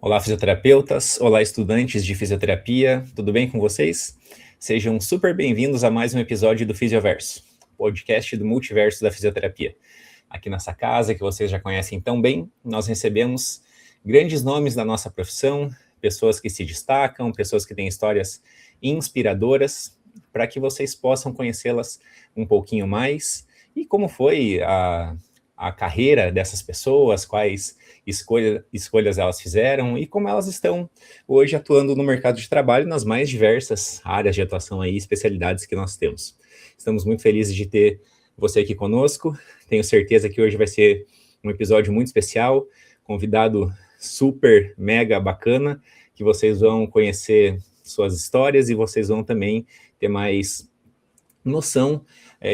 Olá, fisioterapeutas! Olá, estudantes de fisioterapia! Tudo bem com vocês? Sejam super bem-vindos a mais um episódio do Fisioverso, podcast do multiverso da fisioterapia. Aqui nessa casa, que vocês já conhecem tão bem, nós recebemos grandes nomes da nossa profissão, pessoas que se destacam, pessoas que têm histórias inspiradoras, para que vocês possam conhecê-las um pouquinho mais e como foi a carreira dessas pessoas, quais escolhas elas fizeram e como elas estão hoje atuando no mercado de trabalho nas mais diversas áreas de atuação e especialidades que nós temos. Estamos muito felizes de ter você aqui conosco. Tenho certeza que hoje vai ser um episódio muito especial, convidado super, mega bacana, que vocês vão conhecer suas histórias e vocês vão também ter mais noção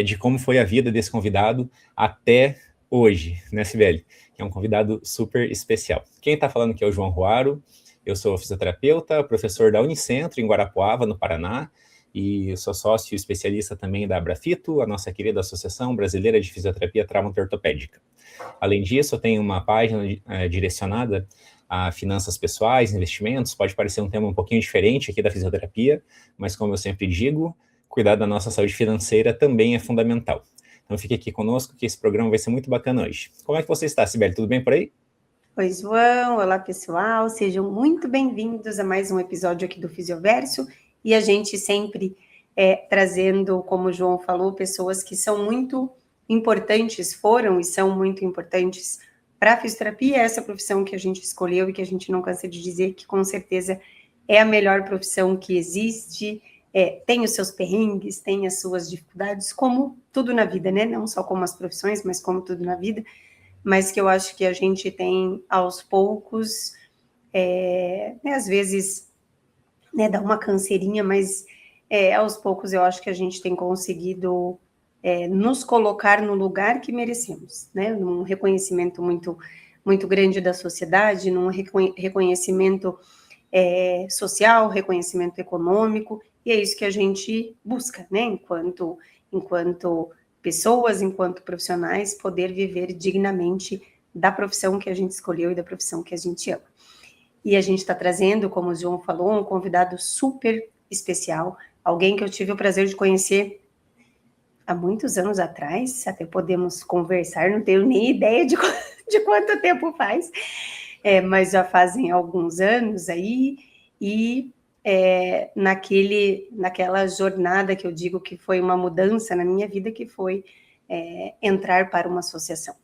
de como foi a vida desse convidado até hoje, né, Sibeli? Que é um convidado super especial. Quem está falando aqui é o João Ruaro, eu sou fisioterapeuta, professor da Unicentro, em Guarapuava, no Paraná, e sou sócio especialista também da Abrafito, a nossa querida Associação Brasileira de Fisioterapia Traumato-Ortopédica. Além disso, eu tenho uma página direcionada a finanças pessoais, investimentos, pode parecer um tema um pouquinho diferente aqui da fisioterapia, mas como eu sempre digo, cuidar da nossa saúde financeira também é fundamental. Então fique aqui conosco que esse programa vai ser muito bacana hoje. Como é que você está, Sibeli? Tudo bem por aí? Oi, João. Olá, pessoal. Sejam muito bem-vindos a mais um episódio aqui do Fisioverso. E a gente sempre trazendo, como o João falou, pessoas que são muito importantes, foram e são muito importantes para a fisioterapia, essa profissão que a gente escolheu e que a gente não cansa de dizer que com certeza é a melhor profissão que existe. Tem os seus perrengues, tem as suas dificuldades, como tudo na vida, né? Não só como as profissões, mas como tudo na vida. Mas que eu acho que a gente tem, aos poucos, às vezes, dá uma canseirinha, mas aos poucos eu acho que a gente tem conseguido nos colocar no lugar que merecemos, né? Num reconhecimento muito, muito grande da sociedade, num reconhecimento social, reconhecimento econômico, e é isso que a gente busca, né? Enquanto pessoas, enquanto profissionais, poder viver dignamente da profissão que a gente escolheu e da profissão que a gente ama. E a gente está trazendo, como o João falou, um convidado super especial, alguém que eu tive o prazer de conhecer há muitos anos atrás, até podemos conversar, não tenho nem ideia de quanto tempo faz, mas já fazem alguns anos aí, e naquela jornada que eu digo que foi uma mudança na minha vida, que foi entrar para uma associação.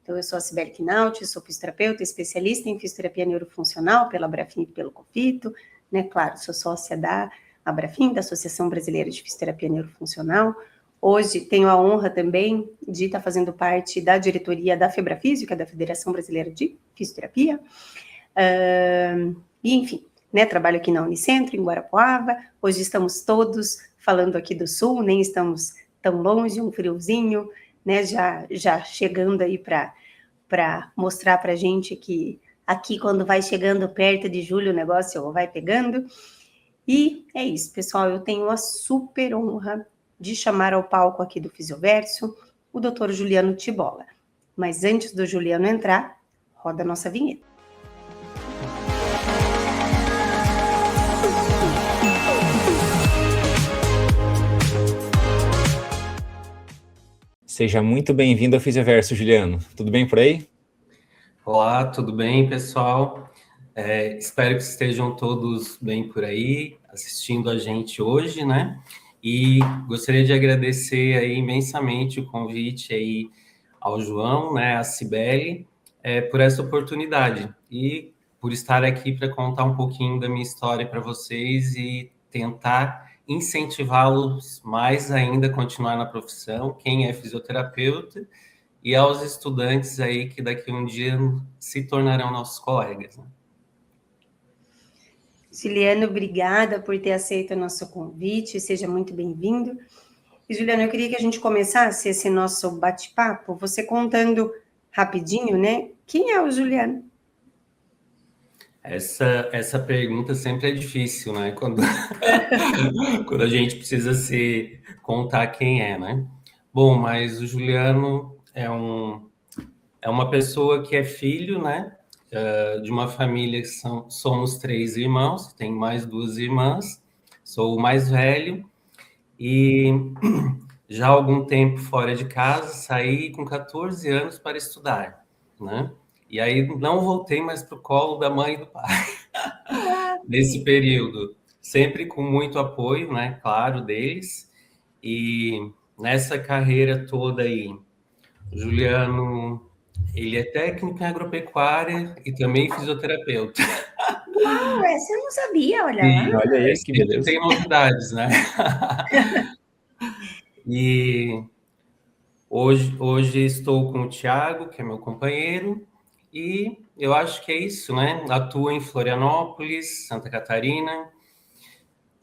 Então, eu sou a Sibeli Knaught, sou fisioterapeuta, especialista em fisioterapia neurofuncional pela Abrafim e pelo COFITO, né? Claro, sou sócia da Abrafim, da Associação Brasileira de Fisioterapia Neurofuncional. Hoje tenho a honra também de estar fazendo parte da diretoria da FEBRAFísio, que é da Federação Brasileira de Fisioterapia. E, enfim, né, trabalho aqui na Unicentro, em Guarapuava. Hoje estamos todos falando aqui do Sul, nem estamos tão longe, um friozinho, né, já chegando aí para mostrar para a gente que aqui, quando vai chegando perto de julho, o negócio vai pegando. E é isso, pessoal, eu tenho a super honra de chamar ao palco aqui do Fisioverso o Dr. Juliano Tibola. Mas antes do Juliano entrar, roda a nossa vinheta. Seja muito bem-vindo ao Fisioverso, Juliano. Tudo bem por aí? Olá, tudo bem, pessoal? Espero que estejam todos bem por aí, assistindo a gente hoje, né? E gostaria de agradecer aí imensamente o convite aí ao João, né, à Sibeli, por essa oportunidade e por estar aqui para contar um pouquinho da minha história para vocês e tentar incentivá-los mais ainda a continuar na profissão, quem é fisioterapeuta, e aos estudantes aí que daqui a um dia se tornarão nossos colegas, né? Juliano, obrigada por ter aceito o nosso convite, seja muito bem-vindo. E, Juliano, eu queria que a gente começasse esse nosso bate-papo, você contando rapidinho, né? Quem é o Juliano? Essa pergunta sempre é difícil, né? Quando a gente precisa se contar quem é, né? Bom, mas o Juliano é uma pessoa que é filho, né? de uma família que somos 3 irmãos, tenho mais 2 irmãs, sou o mais velho e já há algum tempo fora de casa, saí com 14 anos para estudar, né? E aí não voltei mais para o colo da mãe e do pai nesse período, sempre com muito apoio, né? Claro, deles. E nessa carreira toda aí, o Juliano, ele é técnico em agropecuária e também fisioterapeuta. Uau, essa eu não sabia, olha lá. E Olha aí, que sempre beleza. tem novidades, né? E hoje estou com o Thiago, que é meu companheiro, e eu acho que é isso, né? Atuo em Florianópolis, Santa Catarina,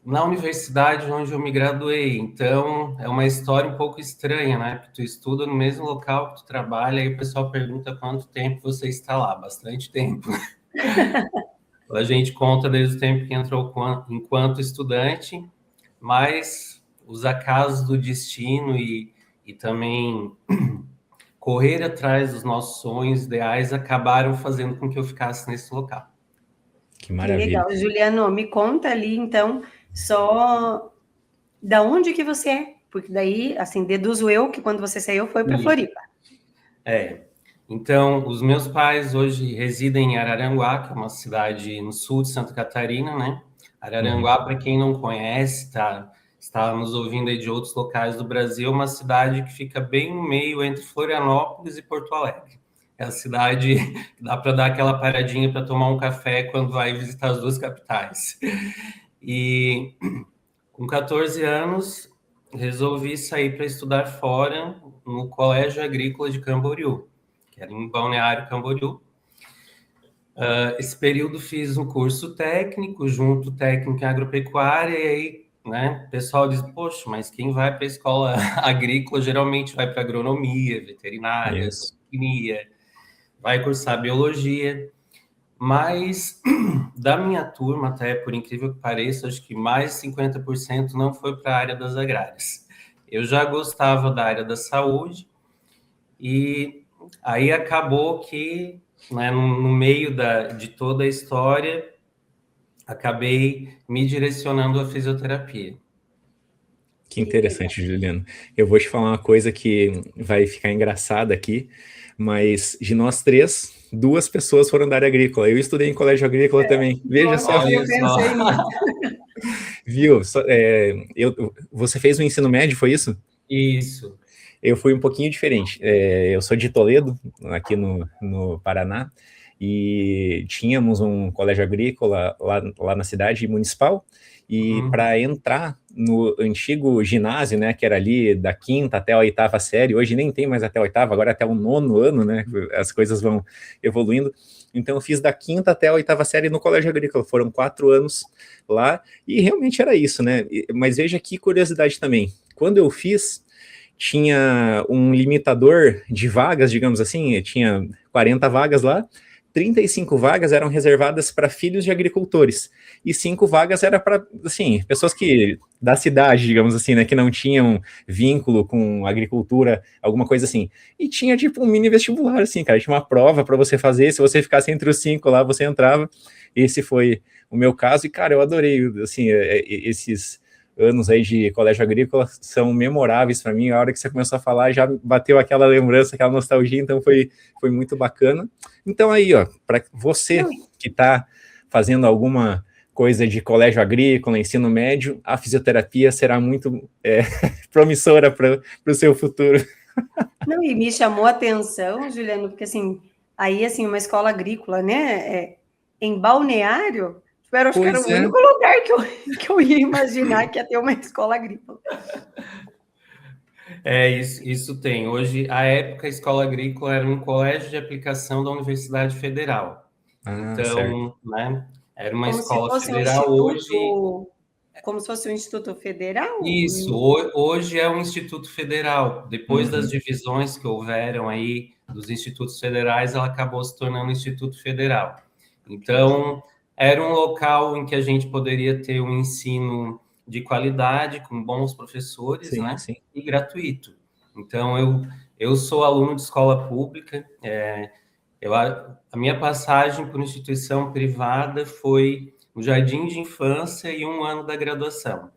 na universidade onde eu me graduei. Então, é uma história um pouco estranha, né? Porque tu estuda no mesmo local que tu trabalha, e o pessoal pergunta quanto tempo você está lá. Bastante tempo. A gente conta desde o tempo que entrou enquanto estudante, mas os acasos do destino e também correr atrás dos nossos sonhos, ideais, acabaram fazendo com que eu ficasse nesse local. Que Que maravilha. legal. Juliano, me conta ali, então, só da onde que você é? Porque daí, assim, deduzo eu que quando você saiu foi para Floripa. Então, os meus pais hoje residem em Araranguá, que é uma cidade no sul de Santa Catarina, né? Araranguá, para quem não conhece, está nos ouvindo aí de outros locais do Brasil, é uma cidade que fica bem no meio entre Florianópolis e Porto Alegre. É a cidade que dá para dar aquela paradinha para tomar um café quando vai visitar as duas capitais. E com 14 anos, resolvi sair para estudar fora no Colégio Agrícola de Camboriú, que era em Balneário Camboriú. Esse período fiz um curso técnico, junto técnico em agropecuária, e aí, né, o pessoal diz, poxa, mas quem vai para a escola agrícola geralmente vai para agronomia, veterinária, Isso. zootecnia, vai cursar biologia, mas da minha turma, até por incrível que pareça, acho que mais de 50% não foi para a área das agrárias. Eu já gostava da área da saúde, e aí acabou que, né, no meio de toda a história, acabei me direcionando à fisioterapia. Que interessante, Juliano. Eu vou te falar uma coisa que vai ficar engraçada aqui, mas de nós três, 2 pessoas foram da área agrícola. Eu estudei em colégio agrícola também. Veja Nossa, só. eu pensei nisso. Viu? Você fez o ensino médio, foi isso? Isso. Eu fui um pouquinho diferente. Eu sou de Toledo, aqui no Paraná, e tínhamos um colégio agrícola lá na cidade municipal, e para entrar no antigo ginásio, né, que era ali da 5ª até a 8ª série, hoje nem tem mais até a 8ª, agora é até o 9º ano, né, as coisas vão evoluindo. Então eu fiz da 5ª até a 8ª série no colégio agrícola, foram 4 anos lá, e realmente era isso, né, mas veja que curiosidade também, quando eu fiz, tinha um limitador de vagas, digamos assim, tinha 40 vagas lá, 35 vagas eram reservadas para filhos de agricultores, e 5 vagas era para, assim, pessoas da cidade, digamos assim, né, que não tinham vínculo com agricultura, alguma coisa assim. E tinha, tipo, um mini vestibular, assim, cara, tinha uma prova para você fazer, se você ficasse entre os 5 lá, você entrava. Esse foi o meu caso, e, cara, eu adorei, assim, esses anos aí de colégio agrícola são memoráveis para mim. A hora que você começou a falar, já bateu aquela lembrança, aquela nostalgia, então foi muito bacana. Então aí, ó, para você que está fazendo alguma coisa de colégio agrícola, ensino médio, a fisioterapia será muito promissora para o seu futuro. Não, e me chamou a atenção, Juliano, porque assim, aí assim, uma escola agrícola, né, em Balneário, eu acho que era o único lugar que eu ia imaginar que ia ter uma escola agrícola. Isso tem. Hoje, à época, a escola agrícola era um colégio de aplicação da Universidade Federal. Então, certo. né, era uma Como escola se fosse federal. como se fosse um instituto federal? Isso, hoje é um instituto federal. Depois das divisões que houveram aí dos institutos federais, ela acabou se tornando um instituto federal. Então, era um local em que a gente poderia ter um ensino de qualidade, com bons professores, Sim, né? sim. E gratuito. Então, eu sou aluno de escola pública, A minha passagem por instituição privada foi no jardim de infância e 1 ano da graduação.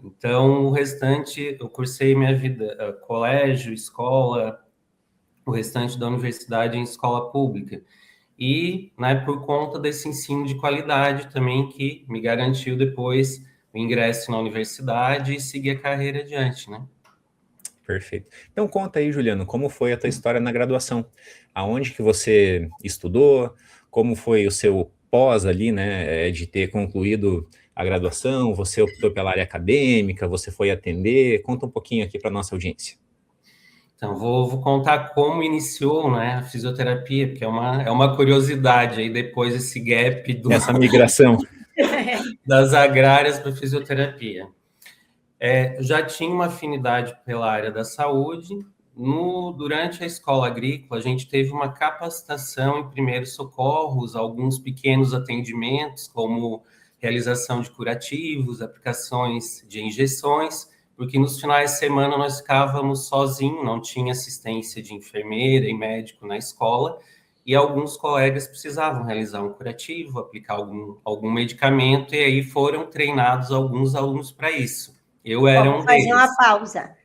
Então, o restante, eu cursei minha vida, colégio, escola, o restante da universidade em escola pública. E, né, por conta desse ensino de qualidade também, que me garantiu depois o ingresso na universidade e seguir a carreira adiante, né? Perfeito. Então conta aí, Juliano, como foi a tua história na graduação? Aonde que você estudou? Como foi o seu pós ali, né, de ter concluído a graduação? Você optou pela área acadêmica? Você foi atender? Conta um pouquinho aqui para nossa audiência. Então, vou contar como iniciou, né, a fisioterapia, porque é uma curiosidade aí depois esse gap Essa migração. das agrárias para fisioterapia. Eu já tinha uma afinidade pela área da saúde. Durante a escola agrícola, a gente teve uma capacitação em primeiros socorros, alguns pequenos atendimentos, como realização de curativos, aplicações de injeções, porque nos finais de semana nós ficávamos sozinhos, não tinha assistência de enfermeira e médico na escola, e alguns colegas precisavam realizar um curativo, aplicar algum medicamento, e aí foram treinados alguns alunos para isso. Eu era um deles. Fazer uma pausa.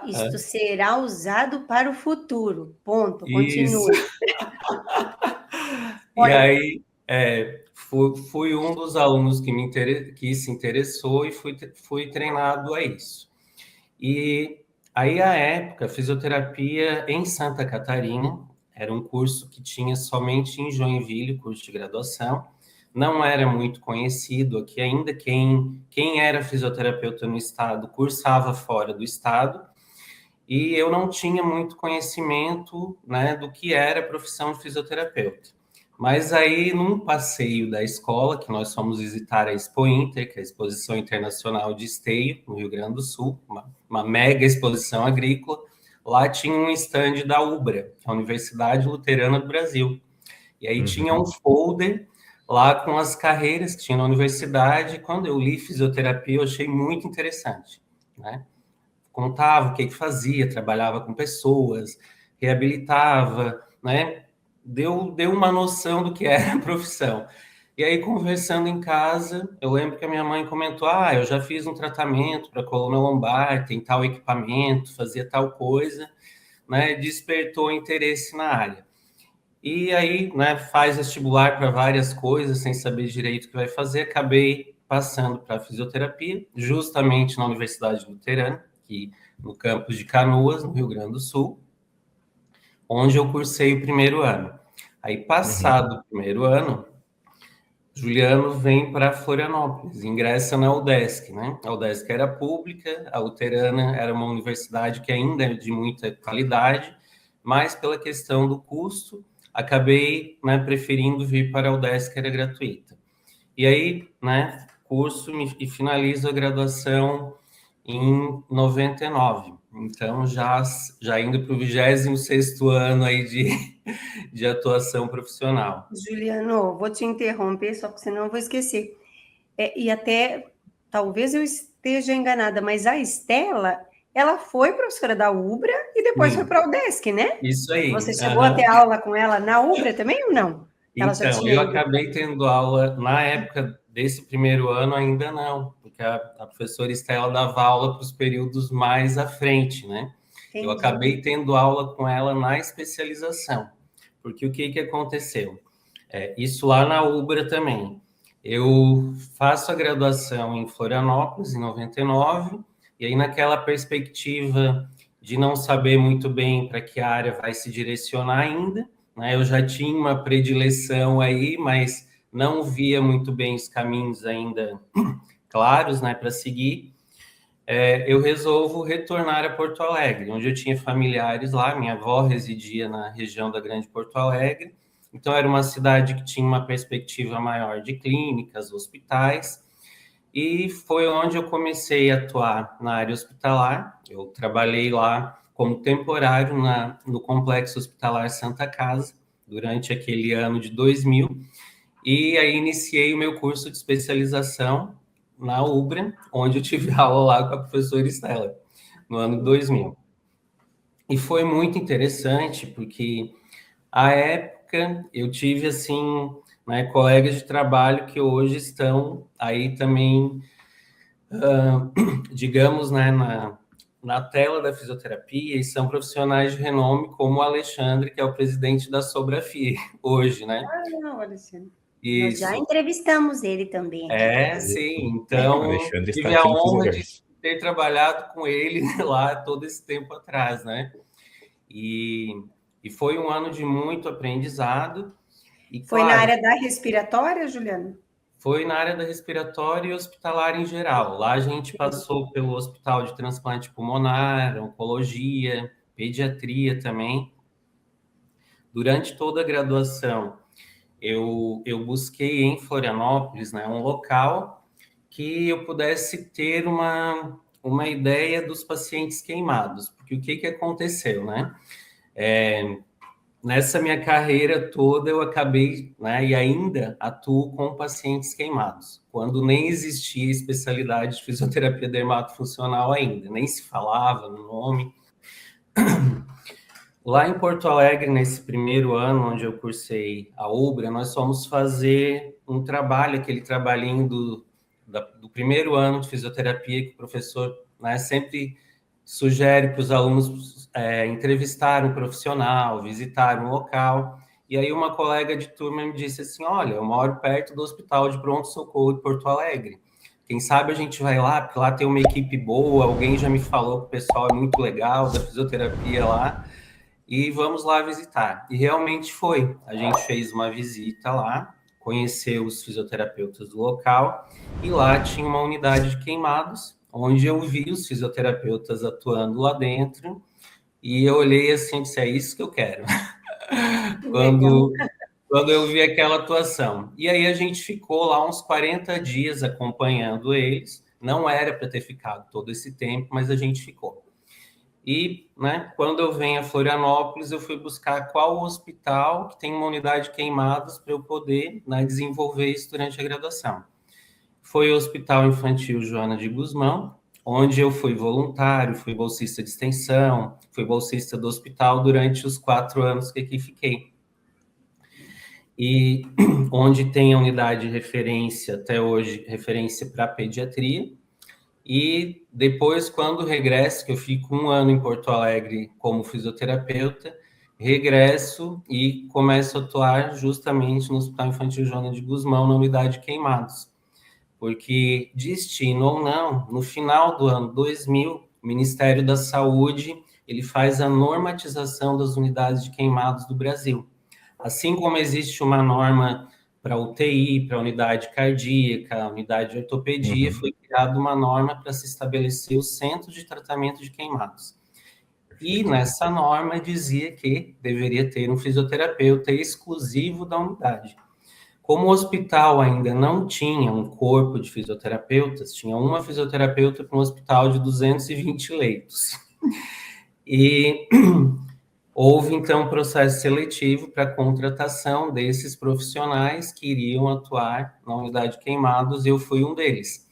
Isto será usado para o futuro. Ponto. Continue. E aí, fui um dos alunos que se interessou e fui treinado a isso. E aí, à época, fisioterapia em Santa Catarina era um curso que tinha somente em Joinville, curso de graduação. Não era muito conhecido aqui ainda. Quem era fisioterapeuta no estado cursava fora do estado. E eu não tinha muito conhecimento, né, do que era a profissão de fisioterapeuta. Mas aí, num passeio da escola, que nós fomos visitar a Expo Inter, que é a Exposição Internacional de Esteio, no Rio Grande do Sul, uma mega exposição agrícola, lá tinha um estande da UBRA, a Universidade Luterana do Brasil. E aí tinha um folder lá com as carreiras que tinha na universidade. Quando eu li fisioterapia, eu achei muito interessante, né? Contava o que fazia, trabalhava com pessoas, reabilitava, né? Deu uma noção do que era a profissão. E aí, conversando em casa, eu lembro que a minha mãe comentou: eu já fiz um tratamento para coluna lombar, tem tal equipamento, fazia tal coisa, né? Despertou interesse na área. E aí, né, faz vestibular para várias coisas, sem saber direito o que vai fazer. Acabei passando para fisioterapia, justamente na Universidade Luterana, aqui no campus de Canoas, no Rio Grande do Sul, onde eu cursei o primeiro ano. Aí, passado o primeiro ano, Juliano vem para Florianópolis, ingressa na UDESC, né? A UDESC era pública, a Luterana era uma universidade que ainda é de muita qualidade, mas pela questão do custo, acabei, né, preferindo vir para a UDESC, que era gratuita. E aí, né, curso e finalizo a graduação em 99. Então, já indo para o 26º ano aí de atuação profissional. Juliano, vou te interromper, só porque senão eu vou esquecer. E até, talvez eu esteja enganada, mas a Estela, ela foi professora da UBRA e depois foi para a UDESC, né? Isso aí. Você chegou a ter aula com ela na UBRA também ou não? Ela então, eu acabei tendo aula, na época desse primeiro ano ainda não, porque a professora Estela dava aula para os períodos mais à frente, né? Entendi. Eu acabei tendo aula com ela na especialização, porque o que aconteceu? Isso lá na UBRA também. Eu faço a graduação em Florianópolis, em 99, e aí naquela perspectiva de não saber muito bem para que área vai se direcionar ainda, né? Eu já tinha uma predileção aí, mas não via muito bem os caminhos ainda claros, né, para seguir. Eu resolvo retornar a Porto Alegre, onde eu tinha familiares lá. Minha avó residia na região da Grande Porto Alegre, então era uma cidade que tinha uma perspectiva maior de clínicas, hospitais, e foi onde eu comecei a atuar na área hospitalar. Eu trabalhei lá como temporário no Complexo Hospitalar Santa Casa, durante aquele ano de 2000, e aí iniciei o meu curso de especialização na UBRA, onde eu tive aula lá com a professora Estela, no ano 2000. E foi muito interessante, porque, à época, época, eu tive, assim, né, colegas de trabalho que hoje estão aí também, digamos, né, na tela da fisioterapia, e são profissionais de renome, como o Alexandre, que é o presidente da Sobrafie, hoje, né? Não, Alexandre. Nós já Isso. entrevistamos ele também aqui. Sim. O Então, Alexandre está tive a aqui no honra de Fisioverso. ter trabalhado com ele lá todo esse tempo atrás, né? E foi um ano de muito aprendizado. E, Foi na claro, área da respiratória, Juliana? foi na área da respiratória e hospitalar em geral. Lá a gente passou pelo hospital de transplante pulmonar, oncologia, pediatria também. Durante toda a graduação, eu busquei em Florianópolis, né, um local que eu pudesse ter uma ideia dos pacientes queimados. Porque o que aconteceu, né? Nessa minha carreira toda, eu acabei, né, e ainda atuo com pacientes queimados, quando nem existia especialidade de fisioterapia dermatofuncional ainda, nem se falava no nome. Lá em Porto Alegre, nesse primeiro ano onde eu cursei a UBRA, nós fomos fazer um trabalho, aquele trabalhinho do primeiro ano de fisioterapia, que o professor, né, sempre sugere para os alunos entrevistar um profissional, visitar um local. E aí uma colega de turma me disse assim, olha, eu moro perto do Hospital de Pronto-Socorro de Porto Alegre. Quem sabe a gente vai lá, porque lá tem uma equipe boa, alguém já me falou que o pessoal é muito legal da fisioterapia lá, e vamos lá visitar. E realmente foi. A gente fez uma visita lá, conheceu os fisioterapeutas do local, e lá tinha uma unidade de queimados, onde eu vi os fisioterapeutas atuando lá dentro, e eu olhei assim e disse, é isso que eu quero. Quando eu vi aquela atuação. E aí a gente ficou lá uns 40 dias acompanhando eles, não era para ter ficado todo esse tempo, mas a gente ficou. E, né, quando eu venho a Florianópolis, eu fui buscar qual hospital que tem uma unidade de queimados para eu poder, né, desenvolver isso durante a graduação. Foi o Hospital Infantil Joana de Guzmão, onde eu fui voluntário, fui bolsista de extensão, fui bolsista do hospital durante os 4 anos que aqui fiquei. E onde tem a unidade de referência, até hoje, referência para pediatria. E depois, quando regresso, que eu fico 1 ano em Porto Alegre como fisioterapeuta, regresso e começo a atuar justamente no Hospital Infantil Joana de Guzmão, na unidade de queimados. Porque, destino ou não, no final do ano 2000, o Ministério da Saúde ele faz a normatização das unidades de queimados do Brasil. Assim como existe uma norma para UTI, para unidade cardíaca, unidade de ortopedia, foi criada uma norma para se estabelecer o centro de tratamento de queimados. E nessa norma dizia que deveria ter um fisioterapeuta exclusivo da unidade. Como o hospital ainda não tinha um corpo de fisioterapeutas, tinha uma fisioterapeuta para um hospital de 220 leitos. E houve, então, um processo seletivo para a contratação desses profissionais que iriam atuar na unidade de queimados, e eu fui um deles.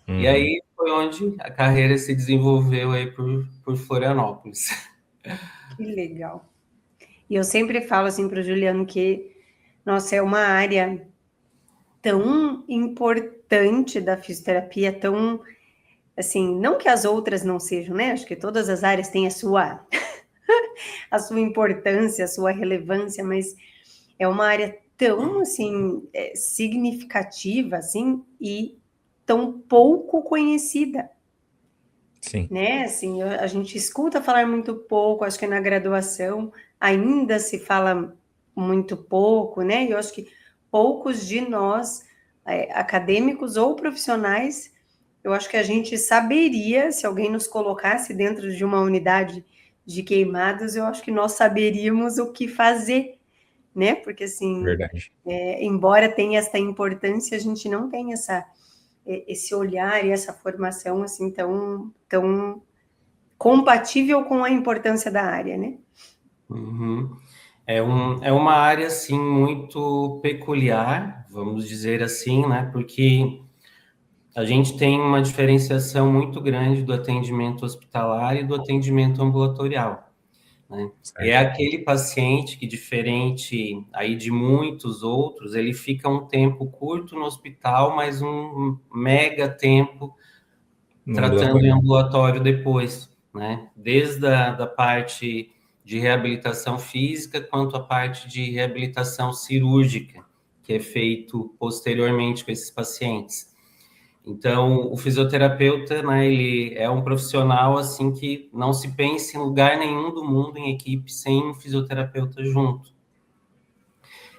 E aí foi onde a carreira se desenvolveu aí por Florianópolis. Que legal. E eu sempre falo assim para o Juliano que, nossa, é uma área tão importante da fisioterapia, tão, assim, não que as outras não sejam, né? Acho que todas as áreas têm a sua importância, a sua relevância, mas é uma área tão, assim, significativa, assim, e tão pouco conhecida. Sim. Né, assim, a gente escuta falar muito pouco, acho que na graduação ainda se fala muito pouco, né, e eu acho que poucos de nós, acadêmicos ou profissionais, eu acho que a gente saberia, se alguém nos colocasse dentro de uma unidade de queimados, eu acho que nós saberíamos o que fazer, né, porque assim, Verdade. Embora tenha essa importância, a gente não tem esse olhar e essa formação assim tão compatível com a importância da área, né? Uhum. É uma área, assim, muito peculiar, vamos dizer assim, né? Porque a gente tem uma diferenciação muito grande do atendimento hospitalar e do atendimento ambulatorial. né? Certo. E é aquele paciente que, diferente aí de muitos outros, ele fica um tempo curto no hospital, mas um mega tempo No tratando em ambulatório. ambulatório depois, né? Desde a da parte de reabilitação física, quanto a parte de reabilitação cirúrgica, que é feito posteriormente com esses pacientes. Então, o fisioterapeuta, né, ele é um profissional, assim, que não se pensa em lugar nenhum do mundo em equipe sem um fisioterapeuta junto.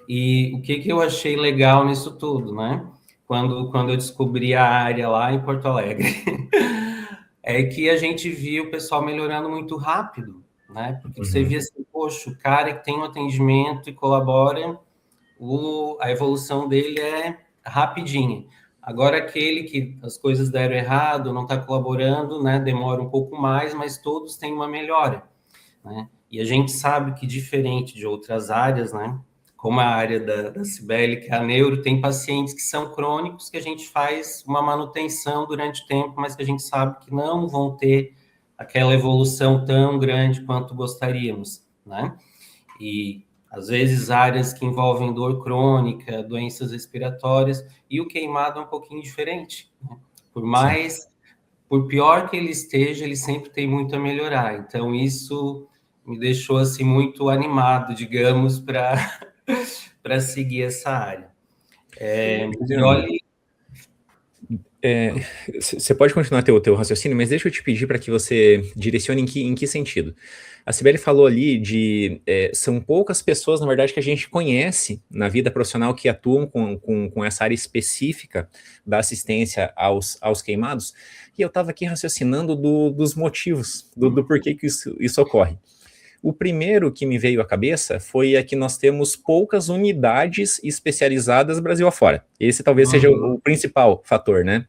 E o que eu achei legal nisso tudo, né? Quando eu descobri a área lá em Porto Alegre, é que a gente viu o pessoal melhorando muito rápido, né? Porque você via assim, poxa, o cara que tem um atendimento e colabora, a evolução dele é rapidinha. Agora, aquele que as coisas deram errado, não está colaborando, né? Demora um pouco mais, mas todos têm uma melhora, né? E a gente sabe que, diferente de outras áreas, né? Como a área da Cibele, que é a neuro, tem pacientes que são crônicos, que a gente faz uma manutenção durante o tempo, mas que a gente sabe que não vão ter aquela evolução tão grande quanto gostaríamos, né? E, às vezes, áreas que envolvem dor crônica, doenças respiratórias, e o queimado é um pouquinho diferente, né? Por mais, por pior que ele esteja, ele sempre tem muito a melhorar. Então, isso me deixou, assim, muito animado, digamos, para seguir essa área. E Adriano, olhe, você pode continuar teu raciocínio, mas deixa eu te pedir para que você direcione em que sentido. A Cibele falou ali são poucas pessoas, na verdade, que a gente conhece na vida profissional que atuam com essa área específica da assistência aos queimados, e eu estava aqui raciocinando dos motivos, do porquê que isso ocorre. O primeiro que me veio à cabeça foi que nós temos poucas unidades especializadas Brasil afora. Esse talvez seja o principal fator, né?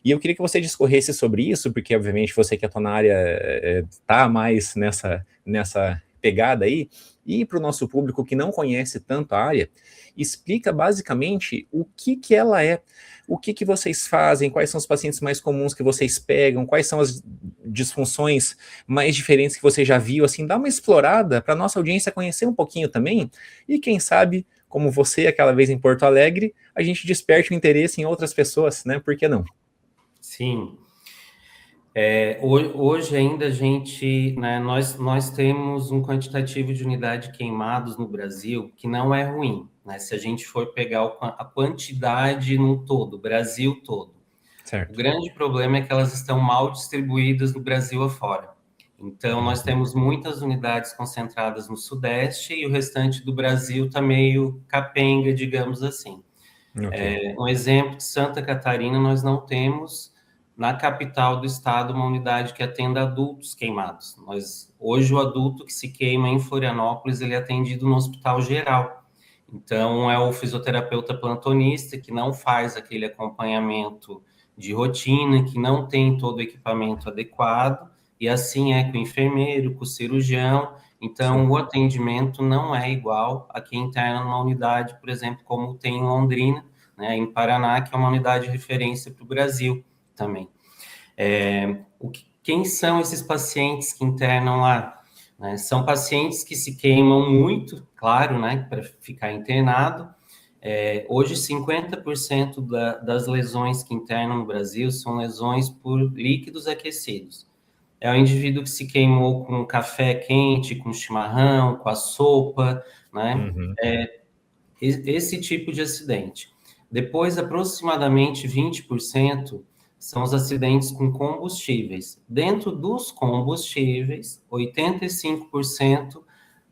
E eu queria que você discorresse sobre isso, porque, obviamente, você que atua na área está mais nessa pegada aí, e para o nosso público que não conhece tanto a área, explica basicamente o que ela é, o que vocês fazem, quais são os pacientes mais comuns que vocês pegam, quais são as disfunções mais diferentes que você já viu, assim, dá uma explorada para a nossa audiência conhecer um pouquinho também, e quem sabe, como você aquela vez em Porto Alegre, a gente desperte o interesse em outras pessoas, né? Por que não? sim. Hoje ainda a gente, né, nós temos um quantitativo de unidade queimados no Brasil que não é ruim, né? Se a gente for pegar a quantidade no todo, Brasil todo. O Certo. grande problema é que elas estão mal distribuídas no Brasil afora. Então, nós temos muitas unidades concentradas no Sudeste e o restante do Brasil está meio capenga, digamos assim. Ok. Um exemplo de Santa Catarina, nós não temos na capital do estado uma unidade que atenda adultos queimados. Hoje, o adulto que se queima em Florianópolis, ele é atendido no hospital geral. Então, é o fisioterapeuta plantonista que não faz aquele acompanhamento de rotina, que não tem todo o equipamento adequado, e assim é com o enfermeiro, com o cirurgião. Então, Sim. o atendimento não é igual a quem interna numa unidade, por exemplo, como tem em Londrina, né, em Paraná, que é uma unidade de referência para o Brasil também. Quem são esses pacientes que internam lá? Né, são pacientes que se queimam muito, claro, né, para ficar internado. Hoje, 50% das lesões que internam no Brasil são lesões por líquidos aquecidos. É o indivíduo que se queimou com café quente, com chimarrão, com a sopa, né? Uhum. Esse tipo de acidente. Depois, aproximadamente 20% são os acidentes com combustíveis. Dentro dos combustíveis, 85%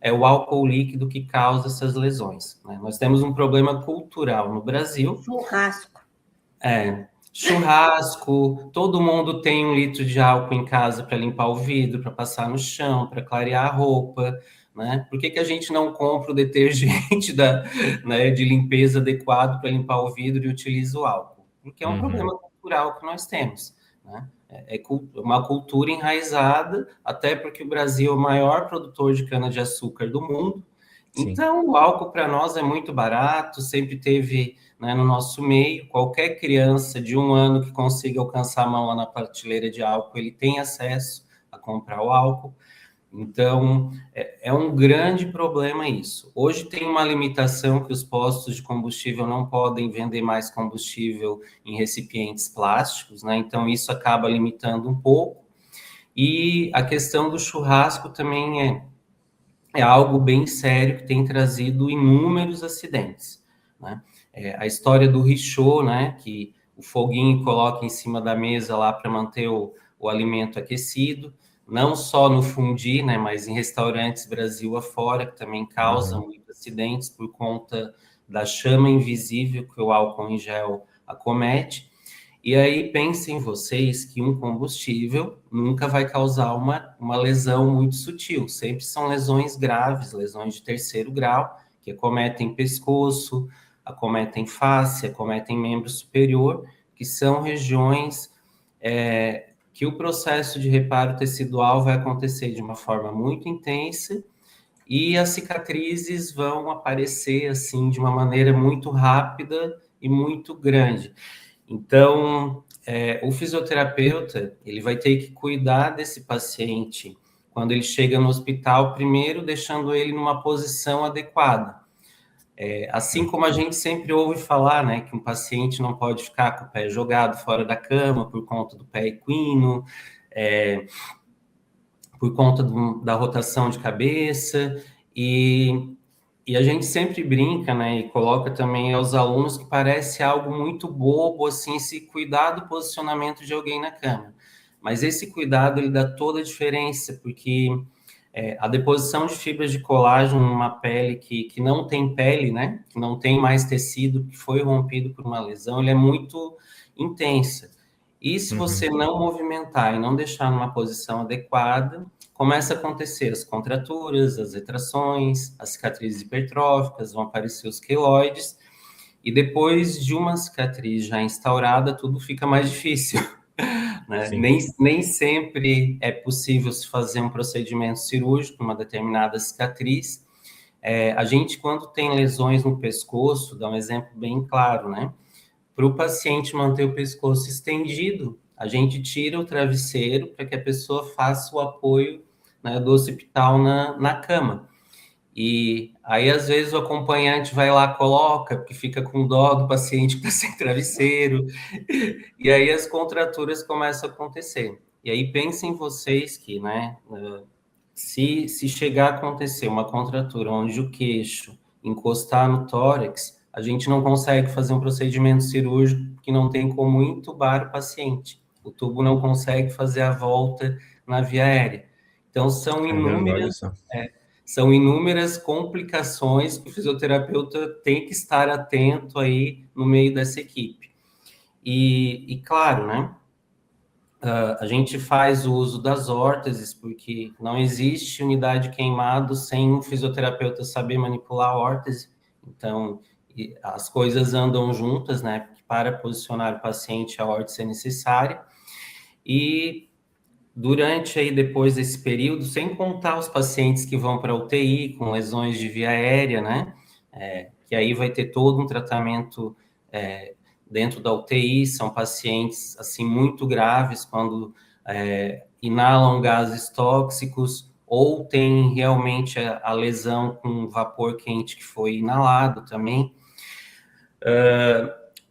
é o álcool líquido que causa essas lesões, né? Nós temos um problema cultural no Brasil. Churrasco. Churrasco, todo mundo tem 1 litro de álcool em casa para limpar o vidro, para passar no chão, para clarear a roupa, né? Por que a gente não compra o detergente né, de limpeza adequado para limpar o vidro e utiliza o álcool? Porque é um problema cultural que nós temos, né? É uma cultura enraizada, até porque o Brasil é o maior produtor de cana-de-açúcar do mundo. Sim. Então, o álcool para nós é muito barato, sempre teve, né, no nosso meio. Qualquer criança de 1 ano que consiga alcançar a mão lá na prateleira de álcool, ele tem acesso a comprar o álcool. Então, é um grande problema isso. Hoje tem uma limitação que os postos de combustível não podem vender mais combustível em recipientes plásticos, né? Então, isso acaba limitando um pouco. E a questão do churrasco também é algo bem sério que tem trazido inúmeros acidentes, né? A história do richô, né? Que o foguinho coloca em cima da mesa lá para manter o alimento aquecido, não só no fundi, né? Mas em restaurantes Brasil afora, que também causam muitos acidentes por conta da chama invisível que o álcool em gel acomete. E aí pensem vocês que um combustível nunca vai causar uma lesão muito sutil. Sempre são lesões graves, lesões de terceiro grau, que acometem pescoço, acometem face, acometem membro superior, que são regiões que o processo de reparo tecidual vai acontecer de uma forma muito intensa e as cicatrizes vão aparecer assim de uma maneira muito rápida e muito grande. Então, o fisioterapeuta, ele vai ter que cuidar desse paciente quando ele chega no hospital, primeiro deixando ele numa posição adequada. Assim como a gente sempre ouve falar, né, que um paciente não pode ficar com o pé jogado fora da cama por conta do pé equino, por conta da rotação de cabeça, e a gente sempre brinca, né, e coloca também aos alunos que parece algo muito bobo, assim, se cuidar do posicionamento de alguém na cama. Mas esse cuidado, ele dá toda a diferença, porque a deposição de fibras de colágeno numa pele que não tem pele, né, que não tem mais tecido, que foi rompido por uma lesão, ele é muito intensa. E se você não movimentar e não deixar numa posição adequada, começa a acontecer as contraturas, as retrações, as cicatrizes hipertróficas, vão aparecer os queloides, e depois de uma cicatriz já instaurada, tudo fica mais difícil, né? Nem sempre é possível se fazer um procedimento cirúrgico, uma determinada cicatriz. A gente, quando tem lesões no pescoço, dá um exemplo bem claro, né? Para o paciente manter o pescoço estendido, a gente tira o travesseiro para que a pessoa faça o apoio, né, do occipital na cama. E aí, às vezes, o acompanhante vai lá, coloca, porque fica com dó do paciente que está sem travesseiro, e aí as contraturas começam a acontecer. E aí, pensem vocês que, né, se chegar a acontecer uma contratura onde o queixo encostar no tórax, a gente não consegue fazer um procedimento cirúrgico que não tem como entubar o paciente. O tubo não consegue fazer a volta na via aérea. Então, são inúmeras complicações que o fisioterapeuta tem que estar atento aí no meio dessa equipe. E claro, né? A gente faz o uso das órteses, porque não existe unidade queimado sem um fisioterapeuta saber manipular a órtese. Então, as coisas andam juntas, né? Porque para posicionar o paciente, a órtese é necessária. E durante aí, depois desse período, sem contar os pacientes que vão para a UTI com lesões de via aérea, né? Que aí vai ter todo um tratamento dentro da UTI, são pacientes, assim, muito graves, quando inalam gases tóxicos ou tem realmente a lesão com vapor quente que foi inalado também.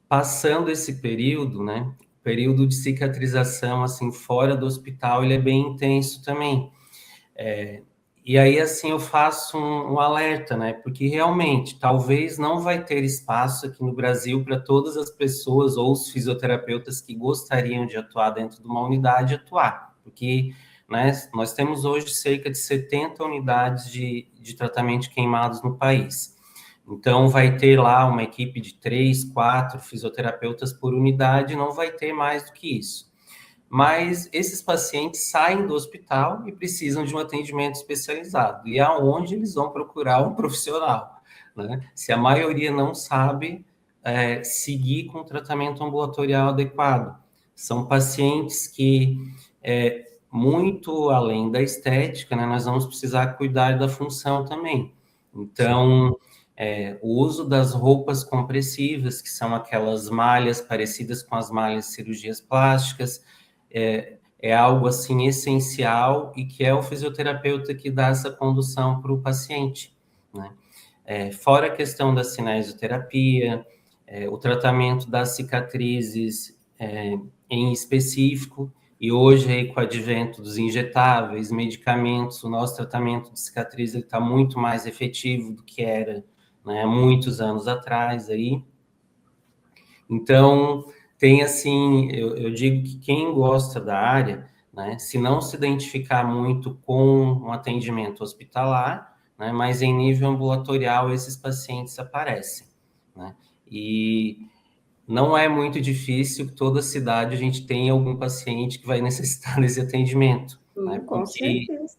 Passando esse período, né, período de cicatrização, assim, fora do hospital, ele é bem intenso também. E aí, assim, eu faço um alerta, né? Porque realmente, talvez não vai ter espaço aqui no Brasil para todas as pessoas ou os fisioterapeutas que gostariam de atuar dentro de uma unidade atuar. Porque, né, nós temos hoje cerca de 70 unidades de tratamento de queimados no país. Então, vai ter lá uma equipe de 3, 4 fisioterapeutas por unidade, não vai ter mais do que isso. Mas esses pacientes saem do hospital e precisam de um atendimento especializado. E aonde eles vão procurar um profissional, né? Se a maioria não sabe seguir com o tratamento ambulatorial adequado. São pacientes que, muito além da estética, né, nós vamos precisar cuidar da função também. Então, o uso das roupas compressivas, que são aquelas malhas parecidas com as malhas de cirurgias plásticas, é algo assim essencial e que é o fisioterapeuta que dá essa condução para o paciente, né? Fora a questão da cinesioterapia, o tratamento das cicatrizes em específico, e hoje aí, com o advento dos injetáveis, medicamentos, o nosso tratamento de cicatriz está muito mais efetivo do que era, né, muitos anos atrás aí. Então, tem assim, eu digo que quem gosta da área, né, se não se identificar muito com um atendimento hospitalar, né, mas em nível ambulatorial esses pacientes aparecem, né? E não é muito difícil que toda cidade a gente tenha algum paciente que vai necessitar desse atendimento, né? Com Porque certeza.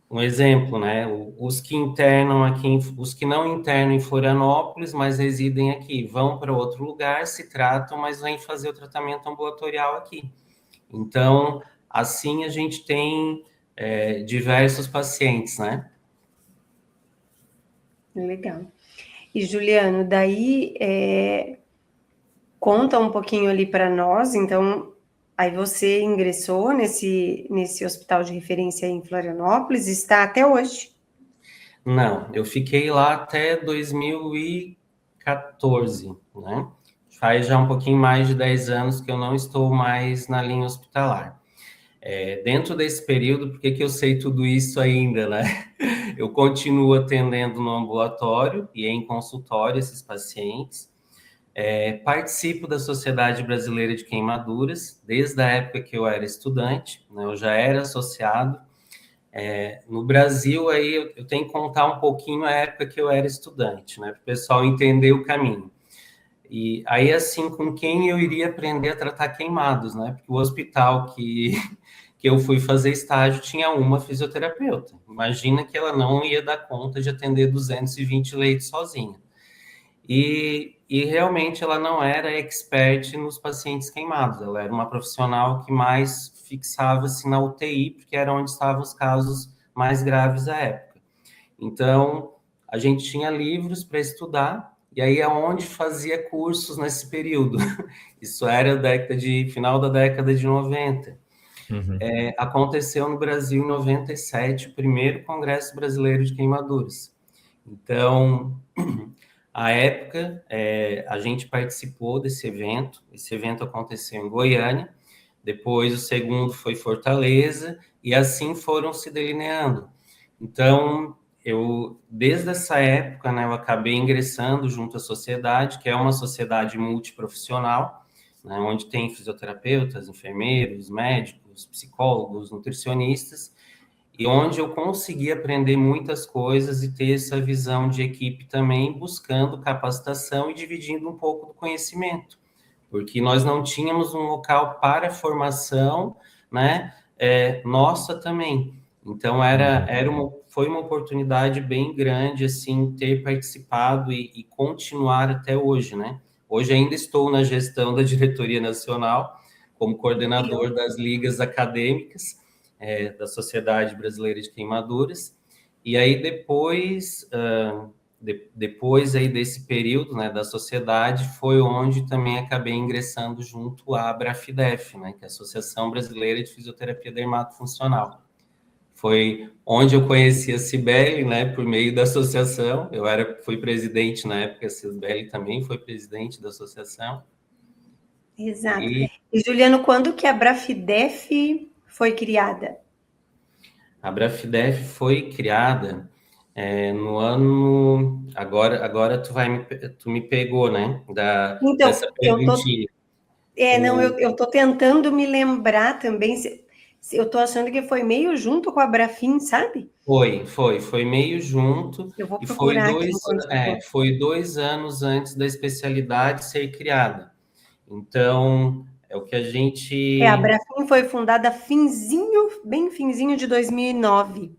um exemplo, né? Os que internam aqui, os que não internam em Florianópolis, mas residem aqui, vão para outro lugar, se tratam, mas vêm fazer o tratamento ambulatorial aqui. Então, assim a gente tem diversos pacientes, né? Legal. E Juliano, daí conta um pouquinho ali para nós. Então, aí você ingressou nesse hospital de referência em Florianópolis e está até hoje. Não, eu fiquei lá até 2014, né? Faz já um pouquinho mais de 10 anos que eu não estou mais na linha hospitalar. Dentro desse período, por que eu sei tudo isso ainda, né? Eu continuo atendendo no ambulatório e em consultório esses pacientes. Participo da Sociedade Brasileira de Queimaduras, desde a época que eu era estudante, né? Eu já era associado. No Brasil, aí eu tenho que contar um pouquinho a época que eu era estudante, né? Para o pessoal entender o caminho. E aí, assim, com quem eu iria aprender a tratar queimados, né? Porque o hospital que eu fui fazer estágio tinha uma fisioterapeuta. Imagina que ela não ia dar conta de atender 220 leitos sozinha. E realmente ela não era expert nos pacientes queimados, ela era uma profissional que mais fixava-se na UTI, porque era onde estavam os casos mais graves à época. Então, a gente tinha livros para estudar, e aí é onde fazia cursos nesse período. Isso era final da década de 90. Uhum. Aconteceu no Brasil em 97 o primeiro Congresso Brasileiro de Queimaduras. Então, à época, a gente participou desse evento. Esse evento aconteceu em Goiânia. Depois, o segundo foi Fortaleza. E assim foram se delineando. Então, desde essa época, né, eu acabei ingressando junto à sociedade, que é uma sociedade multiprofissional, né, onde tem fisioterapeutas, enfermeiros, médicos, psicólogos, nutricionistas, e onde eu consegui aprender muitas coisas e ter essa visão de equipe também, buscando capacitação e dividindo um pouco do conhecimento, porque nós não tínhamos um local para formação, né, nossa também. Então, foi uma oportunidade bem grande, assim, ter participado e continuar até hoje, né? Hoje ainda estou na gestão da diretoria nacional, como coordenador das ligas acadêmicas, da Sociedade Brasileira de Queimaduras. E aí, depois aí desse período, né, da sociedade, foi onde também acabei ingressando junto à Abrafidef, né, que é a Associação Brasileira de Fisioterapia Dermatofuncional. Foi onde eu conheci a Cibele, né, por meio da associação. Fui presidente na época, a Cibele também foi presidente da associação. Exato. E Juliano, quando que a Brafidef foi criada? A Brafidef foi criada no ano... Agora tu me pegou, né? Dessa perguntinha. Eu estou tentando me lembrar também. Eu estou achando que foi meio junto com a Brafim, sabe? Foi meio junto. Eu vou E procurar aqui. foi 2 anos antes da especialidade ser criada. Então, é o que a gente... A Brafim foi fundada bem finzinho de 2009.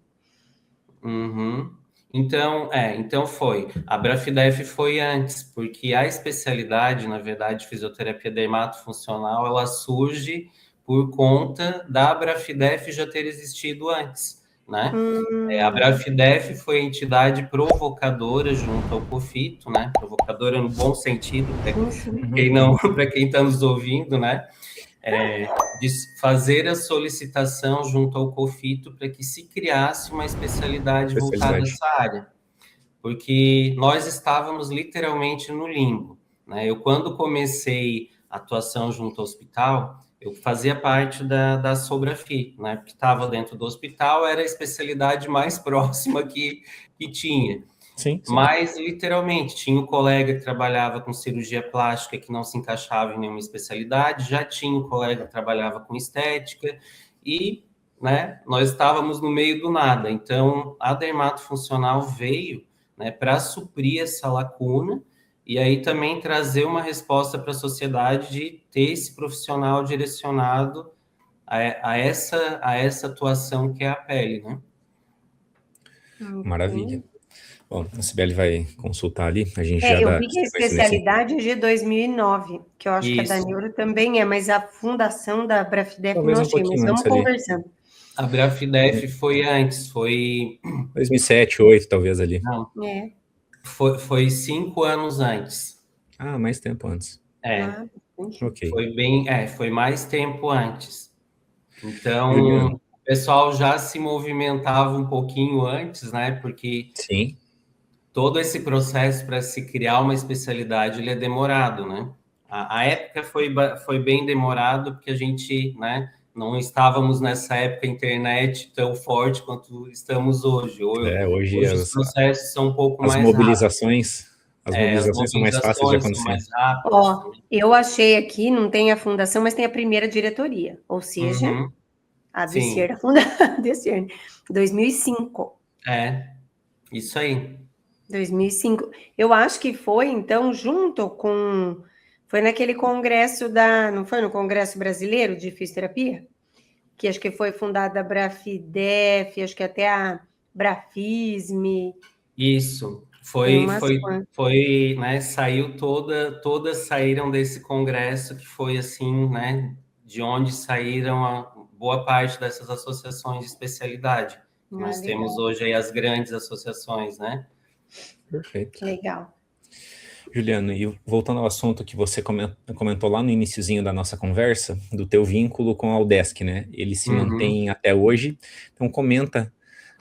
Uhum. Então foi. A Brafidef foi antes, porque a especialidade, na verdade, fisioterapia dermatofuncional, ela surge por conta da Brafidef já ter existido antes, né? A Brafidef foi a entidade provocadora junto ao COFITO, né? Provocadora no bom sentido, para quem está nos ouvindo, né? de fazer a solicitação junto ao COFITO para que se criasse uma especialidade voltada a essa área, porque nós estávamos literalmente no limbo, né? Eu, quando comecei a atuação junto ao hospital, eu fazia parte da Sobrafi, né? Porque estava dentro do hospital, era a especialidade mais próxima que tinha. Sim. Mas, literalmente, tinha um colega que trabalhava com cirurgia plástica que não se encaixava em nenhuma especialidade, já tinha um colega que trabalhava com estética e, né, nós estávamos no meio do nada. Então, a dermatofuncional veio, né, para suprir essa lacuna e aí também trazer uma resposta para a sociedade de ter esse profissional direcionado a essa atuação que é a pele, né? Maravilha. Bom, a Cibele vai consultar ali, a gente já eu dá... vi que a especialidade é de 2009, que eu acho que a da Neuro também é, mas a fundação da Brafidef não achei, mas vamos conversando. A Brafidef foi antes, foi... 2007, 2008, talvez ali. Não, foi 5 anos antes. Ah, mais tempo antes. Okay. Foi mais tempo antes. Então, o pessoal já se movimentava um pouquinho antes, né? Porque sim, todo esse processo para se criar uma especialidade, ele é demorado, né? A época foi bem demorado, porque a gente, né, não estávamos nessa época internet tão forte quanto estamos hoje. Hoje os processos são um pouco mais mobilizações, as mobilizações são mais fáceis de acontecer. Mais rápidas. Eu achei aqui, não tem a fundação, mas tem a primeira diretoria, ou seja, a DCR da fundação, 2005. Isso aí. 2005. Eu acho que foi, então, junto com... Foi naquele congresso não foi no Congresso Brasileiro de Fisioterapia? Que acho que foi fundada a Brafidef, acho que até a Brafisme. Isso. Né, saiu todas saíram desse congresso, que foi assim, né, de onde saíram a boa parte dessas associações de especialidade. Nós temos hoje aí as grandes associações, né? Perfeito. Legal. Juliano, e voltando ao assunto que você comentou lá no iniciozinho da nossa conversa, do teu vínculo com a UDESC, né? Ele se mantém até hoje. Então, comenta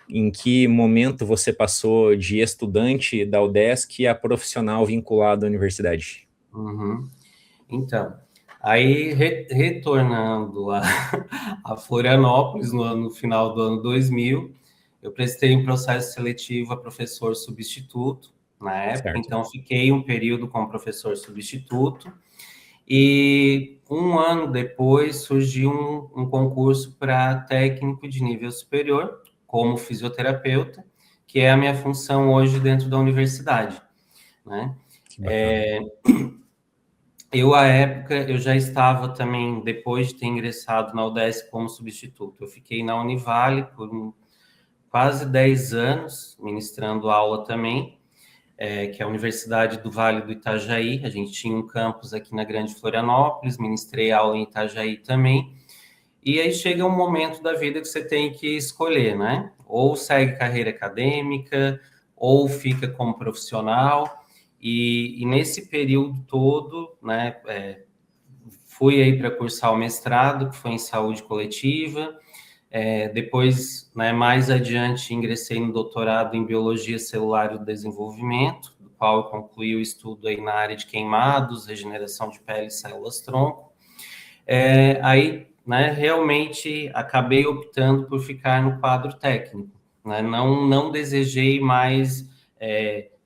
em que momento você passou de estudante da UDESC a profissional vinculado à universidade. Então, aí retornando a Florianópolis no final do ano 2000, eu prestei um processo seletivo a professor substituto na época, certo. Então fiquei um período como professor substituto e um ano depois surgiu um concurso para técnico de nível superior, como fisioterapeuta, que é a minha função hoje dentro da universidade, né? Eu, à época, eu já estava também, depois de ter ingressado na UDESC como substituto, eu fiquei na Univale por quase 10 anos, ministrando aula também, que é a Universidade do Vale do Itajaí. A gente tinha um campus aqui na Grande Florianópolis, ministrei aula em Itajaí também. E aí chega um momento da vida que você tem que escolher, né? Ou segue carreira acadêmica, ou fica como profissional. E nesse período todo, né, fui aí para cursar o mestrado, que foi em saúde coletiva. Depois, né, mais adiante, ingressei no doutorado em biologia celular e do desenvolvimento, do qual eu concluí o estudo aí na área de queimados, regeneração de pele e células-tronco. Aí, né, realmente acabei optando por ficar no quadro técnico, né? Não desejei mais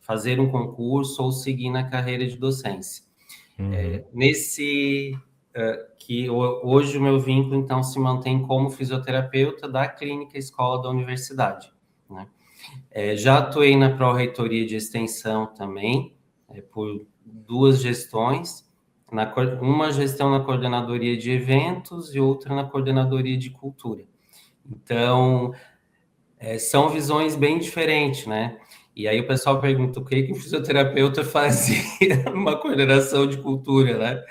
fazer um concurso ou seguir na carreira de docência. Que hoje o meu vínculo, então, se mantém como fisioterapeuta da clínica escola da universidade, né? Já atuei na pró-reitoria de extensão também, por 2 gestões, uma gestão na coordenadoria de eventos e outra na coordenadoria de cultura. Então, são visões bem diferentes, né? E aí o pessoal pergunta o que o fisioterapeuta fazia numa coordenação de cultura, né?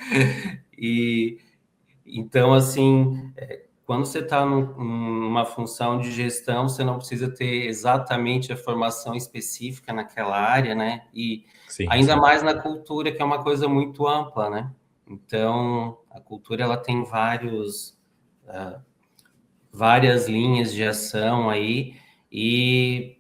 E então, assim, quando você está numa função de gestão, você não precisa ter exatamente a formação específica naquela área, né? E ainda mais na cultura, que é uma coisa muito ampla, né? Então, a cultura ela tem várias linhas de ação aí, e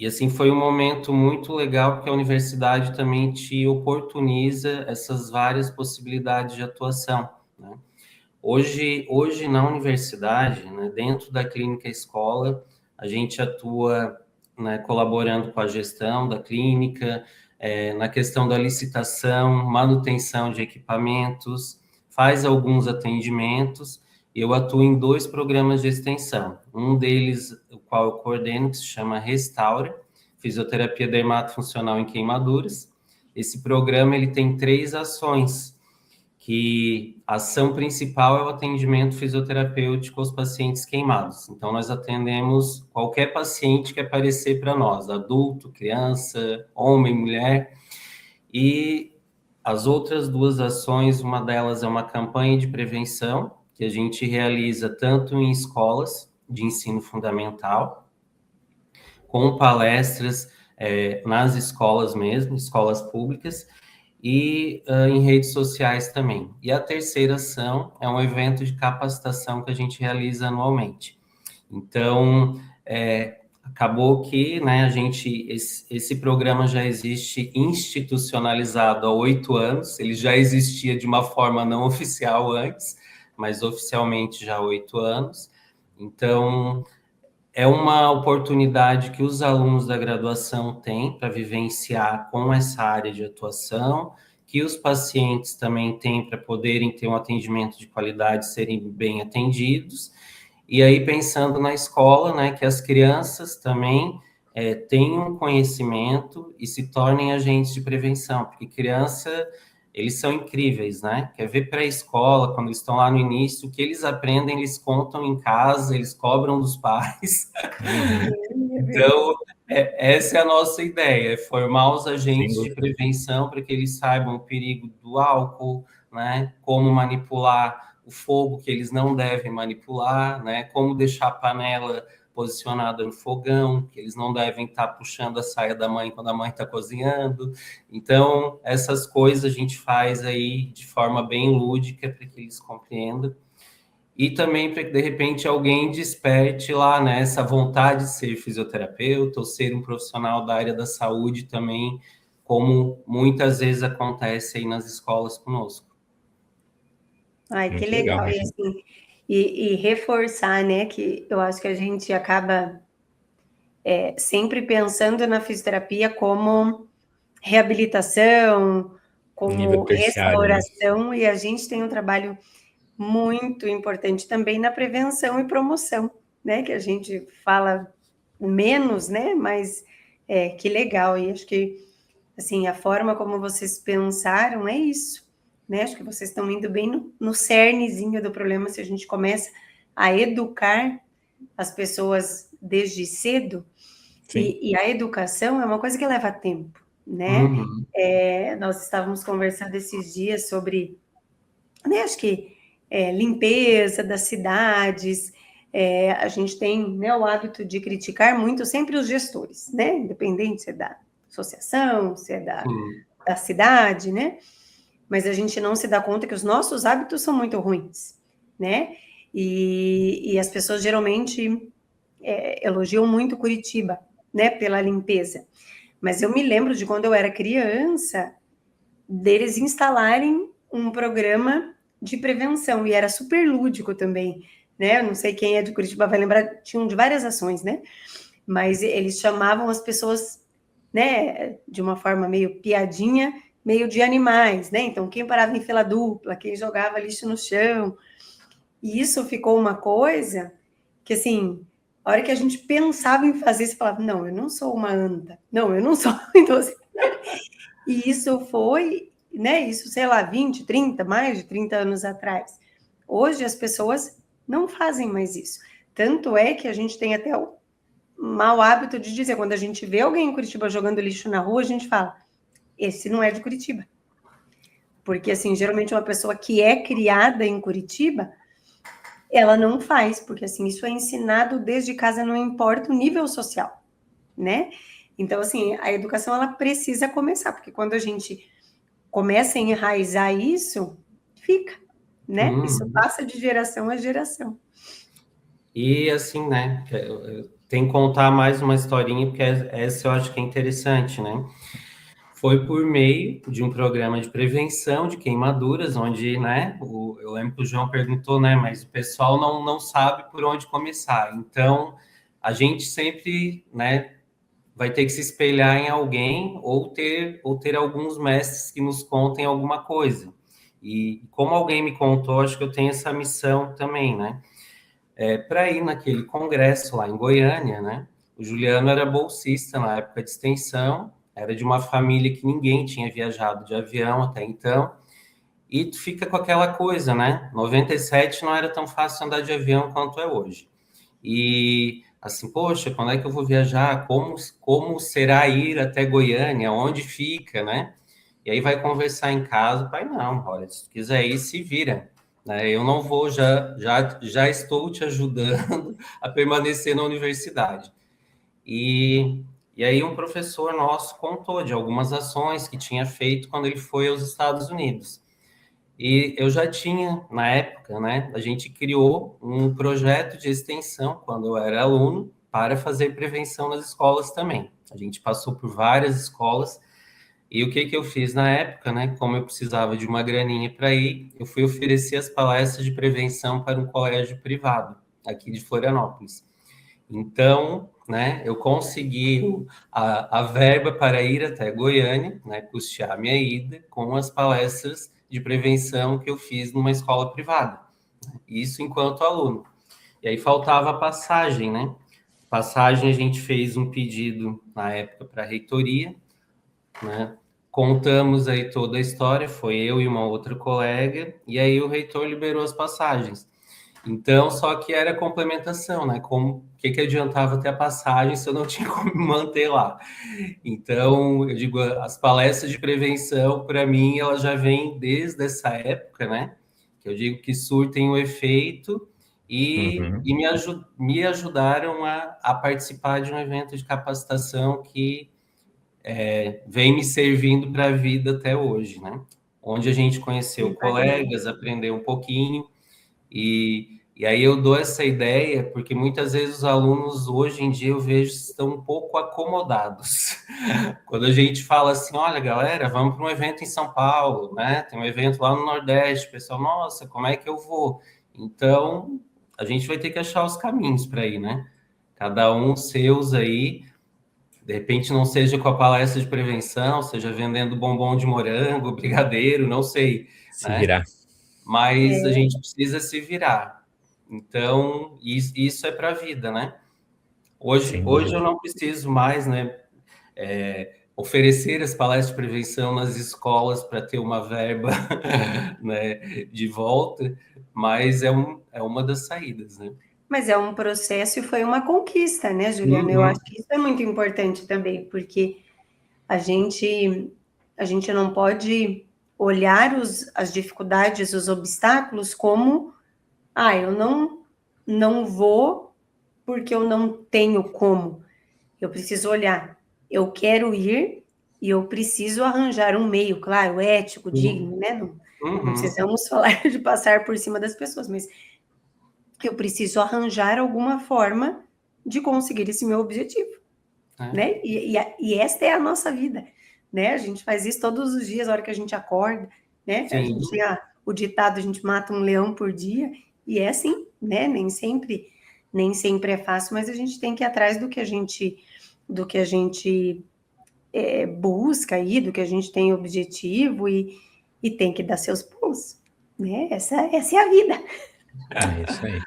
assim foi um momento muito legal, porque a universidade também te oportuniza essas várias possibilidades de atuação, né? Hoje na universidade, né, dentro da clínica escola, a gente atua, né, colaborando com a gestão da clínica, na questão da licitação, manutenção de equipamentos, faz alguns atendimentos. Eu atuo em 2 programas de extensão. Um deles, o qual eu coordeno, que se chama Restaura, Fisioterapia Dermatofuncional em Queimaduras. Esse programa ele tem 3 ações, que a ação principal é o atendimento fisioterapêutico aos pacientes queimados. Então, nós atendemos qualquer paciente que aparecer para nós, adulto, criança, homem, mulher. E as outras 2 ações, uma delas é uma campanha de prevenção, que a gente realiza tanto em escolas de ensino fundamental, com palestras nas escolas mesmo, escolas públicas, e em redes sociais também. E a terceira ação é um evento de capacitação que a gente realiza anualmente. Então, acabou que, né, esse programa já existe institucionalizado há 8 anos, ele já existia de uma forma não oficial antes, mas oficialmente já há 8 anos. Então, é uma oportunidade que os alunos da graduação têm para vivenciar com essa área de atuação, que os pacientes também têm para poderem ter um atendimento de qualidade, serem bem atendidos. E aí, pensando na escola, né, que as crianças também tenham conhecimento e se tornem agentes de prevenção, porque criança, eles são incríveis, né? Quer ver pré-escola, quando eles estão lá no início, o que eles aprendem, eles contam em casa, eles cobram dos pais. Então, essa é a nossa ideia, é formar os agentes de prevenção para que eles saibam o perigo do álcool, né? Como manipular o fogo que eles não devem manipular, né? Como deixar a panela posicionada no fogão, que eles não devem estar puxando a saia da mãe quando a mãe está cozinhando. Então, essas coisas a gente faz aí de forma bem lúdica para que eles compreendam. E também para que, de repente, alguém desperte lá, né, essa vontade de ser fisioterapeuta ou ser um profissional da área da saúde também, como muitas vezes acontece aí nas escolas conosco. Ai, que legal. E, assim, e reforçar, né, que eu acho que a gente acaba sempre pensando na fisioterapia como reabilitação, como restauração, né? E a gente tem um trabalho muito importante também na prevenção e promoção, né, que a gente fala menos, né, mas que legal. E acho que, assim, a forma como vocês pensaram é isso, né? Acho que vocês estão indo bem no cernezinho do problema. Se a gente começa a educar as pessoas desde cedo, e a educação é uma coisa que leva tempo, né? Uhum. Nós estávamos conversando esses dias sobre, né, acho que limpeza das cidades. A gente tem, né, o hábito de criticar muito sempre os gestores, né? Independente se é da associação, se é da cidade, né? Mas a gente não se dá conta que os nossos hábitos são muito ruins, né? E as pessoas geralmente elogiam muito Curitiba, né, pela limpeza. Mas eu me lembro de quando eu era criança, deles instalarem um programa de prevenção, e era super lúdico também, né? Eu não sei quem é de Curitiba vai lembrar, tinham de várias ações, né? Mas eles chamavam as pessoas, né, de uma forma meio piadinha, meio de animais, né? Então, quem parava em fila dupla, quem jogava lixo no chão. E isso ficou uma coisa que, assim, a hora que a gente pensava em fazer, você falava, não, eu não sou uma anta. Não, eu não sou. Então, assim, e isso foi, né, isso, sei lá, 20, 30, mais de 30 anos atrás. Hoje as pessoas não fazem mais isso. Tanto é que a gente tem até o mau hábito de dizer, quando a gente vê alguém em Curitiba jogando lixo na rua, a gente fala, esse não é de Curitiba. Porque, assim, geralmente uma pessoa que é criada em Curitiba, ela não faz, porque, assim, isso é ensinado desde casa, não importa o nível social, né? Então, assim, a educação, ela precisa começar, porque quando a gente começa a enraizar isso, fica, né? Isso passa de geração a geração. E assim, né, tem que contar mais uma historinha, porque essa eu acho que é interessante, né? Foi por meio de um programa de prevenção de queimaduras, onde, né, eu lembro que o João perguntou, né, mas o pessoal não sabe por onde começar. Então, a gente sempre, né, vai ter que se espelhar em alguém ou ter alguns mestres que nos contem alguma coisa. E como alguém me contou, acho que eu tenho essa missão também, né? Para ir naquele congresso lá em Goiânia, né? O Juliano era bolsista na época de extensão, era de uma família que ninguém tinha viajado de avião até então, e tu fica com aquela coisa, né? 97 não era tão fácil andar de avião quanto é hoje. E assim, poxa, quando é que eu vou viajar? Como será ir até Goiânia? Onde fica, né? E aí vai conversar em casa, pai, não, olha, se tu quiser ir, se vira. Né? Eu não vou, já estou te ajudando a permanecer na universidade. E aí um professor nosso contou de algumas ações que tinha feito quando ele foi aos Estados Unidos. E eu já tinha, na época, né, a gente criou um projeto de extensão, quando eu era aluno, para fazer prevenção nas escolas também. A gente passou por várias escolas, e o que eu fiz na época, né, como eu precisava de uma graninha para ir, eu fui oferecer as palestras de prevenção para um colégio privado, aqui de Florianópolis. Então, né, eu consegui a verba para ir até Goiânia, né, custear minha ida com as palestras de prevenção que eu fiz numa escola privada. Isso enquanto aluno. E aí faltava a passagem, né? Passagem, a gente fez um pedido na época para a reitoria, né? Contamos aí toda a história, foi eu e uma outra colega, e aí o reitor liberou as passagens. Então, só que era complementação, né? Como que adiantava ter a passagem se eu não tinha como me manter lá? Então, eu digo, as palestras de prevenção, para mim, elas já vêm desde essa época, né? Que eu digo que surtem o efeito e me ajudaram a participar de um evento de capacitação que vem me servindo para a vida até hoje, né? Onde a gente conheceu colegas, aprendeu um pouquinho, e aí eu dou essa ideia porque muitas vezes os alunos hoje em dia eu vejo estão um pouco acomodados. Quando a gente fala assim, olha galera, vamos para um evento em São Paulo, né? Tem um evento lá no Nordeste, o pessoal, nossa, como é que eu vou? Então, a gente vai ter que achar os caminhos para ir, né? Cada um seus aí, de repente não seja com a palestra de prevenção, seja vendendo bombom de morango, brigadeiro, não sei, Se né? virar. Mas a gente precisa se virar. Então, isso é para a vida, né? Hoje eu não preciso mais, né, oferecer as palestras de prevenção nas escolas para ter uma verba né, de volta, mas é uma das saídas, né? Mas é um processo e foi uma conquista, né, Juliana? Eu acho que isso é muito importante também, porque a gente não pode olhar as dificuldades, os obstáculos como, eu não vou porque eu não tenho como. Eu preciso olhar, eu quero ir e eu preciso arranjar um meio, claro, ético, digno, né? Não precisamos falar de passar por cima das pessoas, mas eu preciso arranjar alguma forma de conseguir esse meu objetivo, né? E esta é a nossa vida, né? A gente faz isso todos os dias, a hora que a gente acorda, né? A gente tem o ditado, a gente mata um leão por dia, e é assim, né? Nem sempre é fácil, mas a gente tem que ir atrás do que a gente busca aí, do que a gente tem objetivo e tem que dar seus pulos, né? Essa é a vida. É isso aí.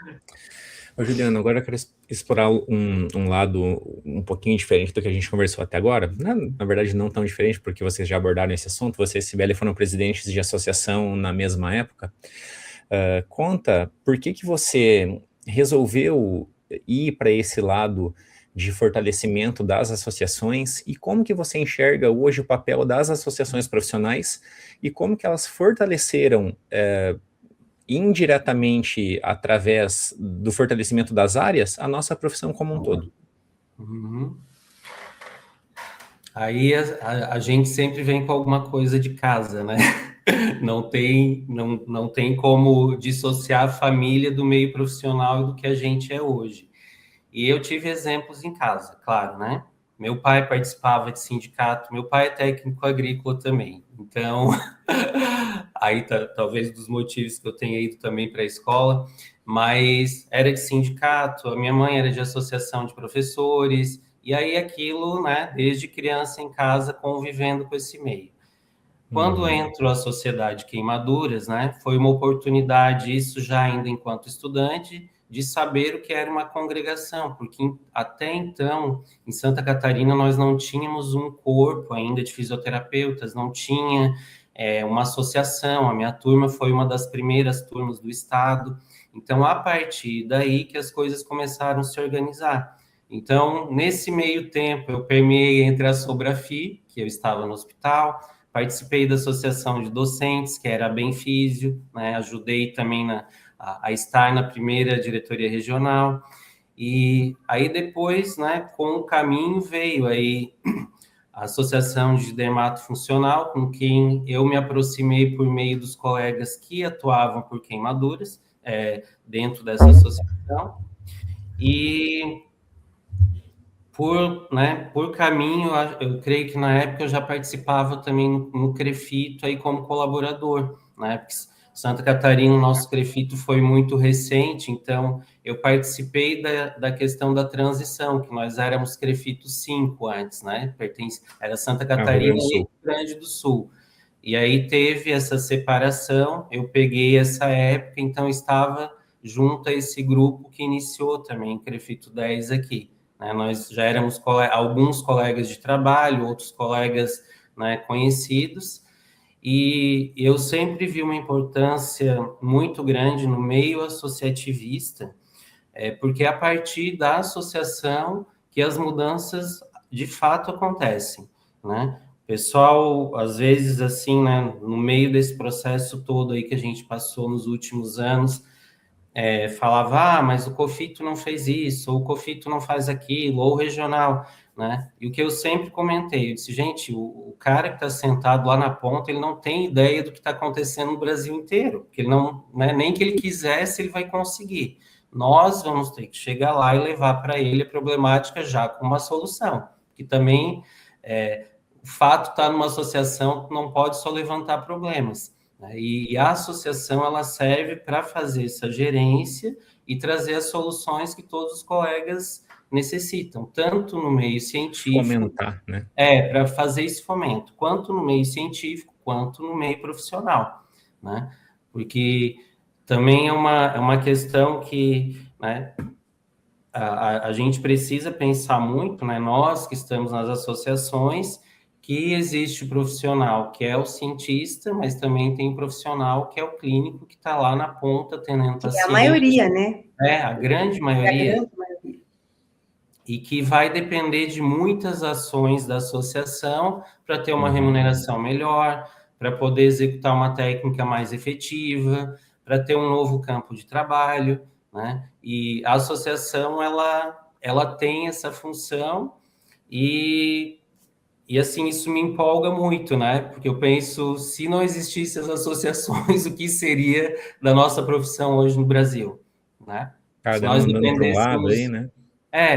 Ô, Juliano, agora eu quero explorar um lado um pouquinho diferente do que a gente conversou até agora. Na verdade, não tão diferente, porque vocês já abordaram esse assunto. Você e Sibeli foram presidentes de associação na mesma época. Conta por que você resolveu ir para esse lado de fortalecimento das associações e como que você enxerga hoje o papel das associações profissionais e como que elas fortaleceram indiretamente, através do fortalecimento das áreas, a nossa profissão como um todo. Aí a gente sempre vem com alguma coisa de casa, né? Não tem como dissociar a família do meio profissional e do que a gente é hoje. E eu tive exemplos em casa, claro, né? Meu pai participava de sindicato, meu pai é técnico agrícola também. Então, aí talvez dos motivos que eu tenha ido também para a escola, mas era de sindicato, a minha mãe era de associação de professores, e aí aquilo, né, desde criança em casa, convivendo com esse meio. Quando entro à sociedade Queimaduras, né, foi uma oportunidade, isso já ainda enquanto estudante, de saber o que era uma congregação, porque até então, em Santa Catarina, nós não tínhamos um corpo ainda de fisioterapeutas, não tinha uma associação, a minha turma foi uma das primeiras turmas do estado, então, a partir daí que as coisas começaram a se organizar. Então, nesse meio tempo, eu permeei entre a Sobrafi, que eu estava no hospital, participei da associação de docentes, que era a Benfísio, né? Ajudei também a estar na primeira diretoria regional, e aí depois, né, com o caminho veio aí a Associação de Dermato Funcional, com quem eu me aproximei por meio dos colegas que atuavam por queimaduras, dentro dessa associação, e por caminho, eu creio que na época eu já participava também no CREFITO aí como colaborador, né? Porque Santa Catarina, o nosso CREFITO foi muito recente, então eu participei da questão da transição, que nós éramos CREFITO 5 antes, né? Era Santa Catarina e Rio Grande do Sul. E aí teve essa separação, eu peguei essa época, então estava junto a esse grupo que iniciou também CREFITO 10 aqui. Nós já éramos alguns colegas de trabalho, outros colegas, né, conhecidos, e eu sempre vi uma importância muito grande no meio associativista, porque é a partir da associação que as mudanças de fato acontecem, né? O pessoal, às vezes, assim, né, no meio desse processo todo aí que a gente passou nos últimos anos, falava, mas o COFITO não fez isso, ou o COFITO não faz aquilo, ou o regional, né? E o que eu sempre comentei, eu disse, gente, o cara que está sentado lá na ponta, ele não tem ideia do que está acontecendo no Brasil inteiro, porque ele não, né, nem que ele quisesse, ele vai conseguir. Nós vamos ter que chegar lá e levar para ele a problemática já com uma solução, que também o fato de estar numa associação não pode só levantar problemas. E a associação ela serve para fazer essa gerência e trazer as soluções que todos os colegas necessitam, tanto no meio científico, fomentar, né? Para fazer esse fomento, quanto no meio científico, quanto no meio profissional, né? Porque também é uma questão que, né, a gente precisa pensar muito, né? Nós que estamos nas associações, que existe o profissional que é o cientista, mas também tem o profissional que é o clínico que está lá na ponta atendendo paciente. É a maioria, né? A grande maioria. É a grande maioria. E que vai depender de muitas ações da associação para ter uma remuneração melhor, para poder executar uma técnica mais efetiva, para ter um novo campo de trabalho, né? E a associação, ela tem essa função e assim, isso me empolga muito, né? Porque eu penso, se não existissem as associações, o que seria da nossa profissão hoje no Brasil, né? Cada um andando para um lado aí, né?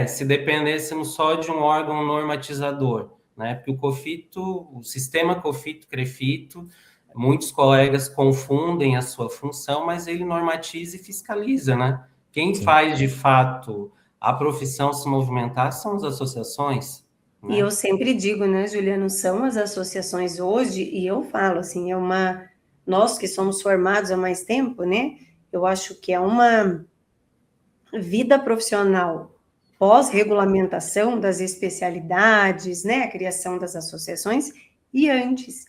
Se dependêssemos só de um órgão normatizador, né? Porque o COFITO, o sistema COFITO-CREFITO, muitos colegas confundem a sua função, mas ele normatiza e fiscaliza, né? Quem faz, de fato, a profissão se movimentar são as associações. E eu sempre digo, né, Juliano, são as associações hoje, e eu falo assim, nós que somos formados há mais tempo, né, eu acho que é uma vida profissional pós-regulamentação das especialidades, né, a criação das associações, e antes,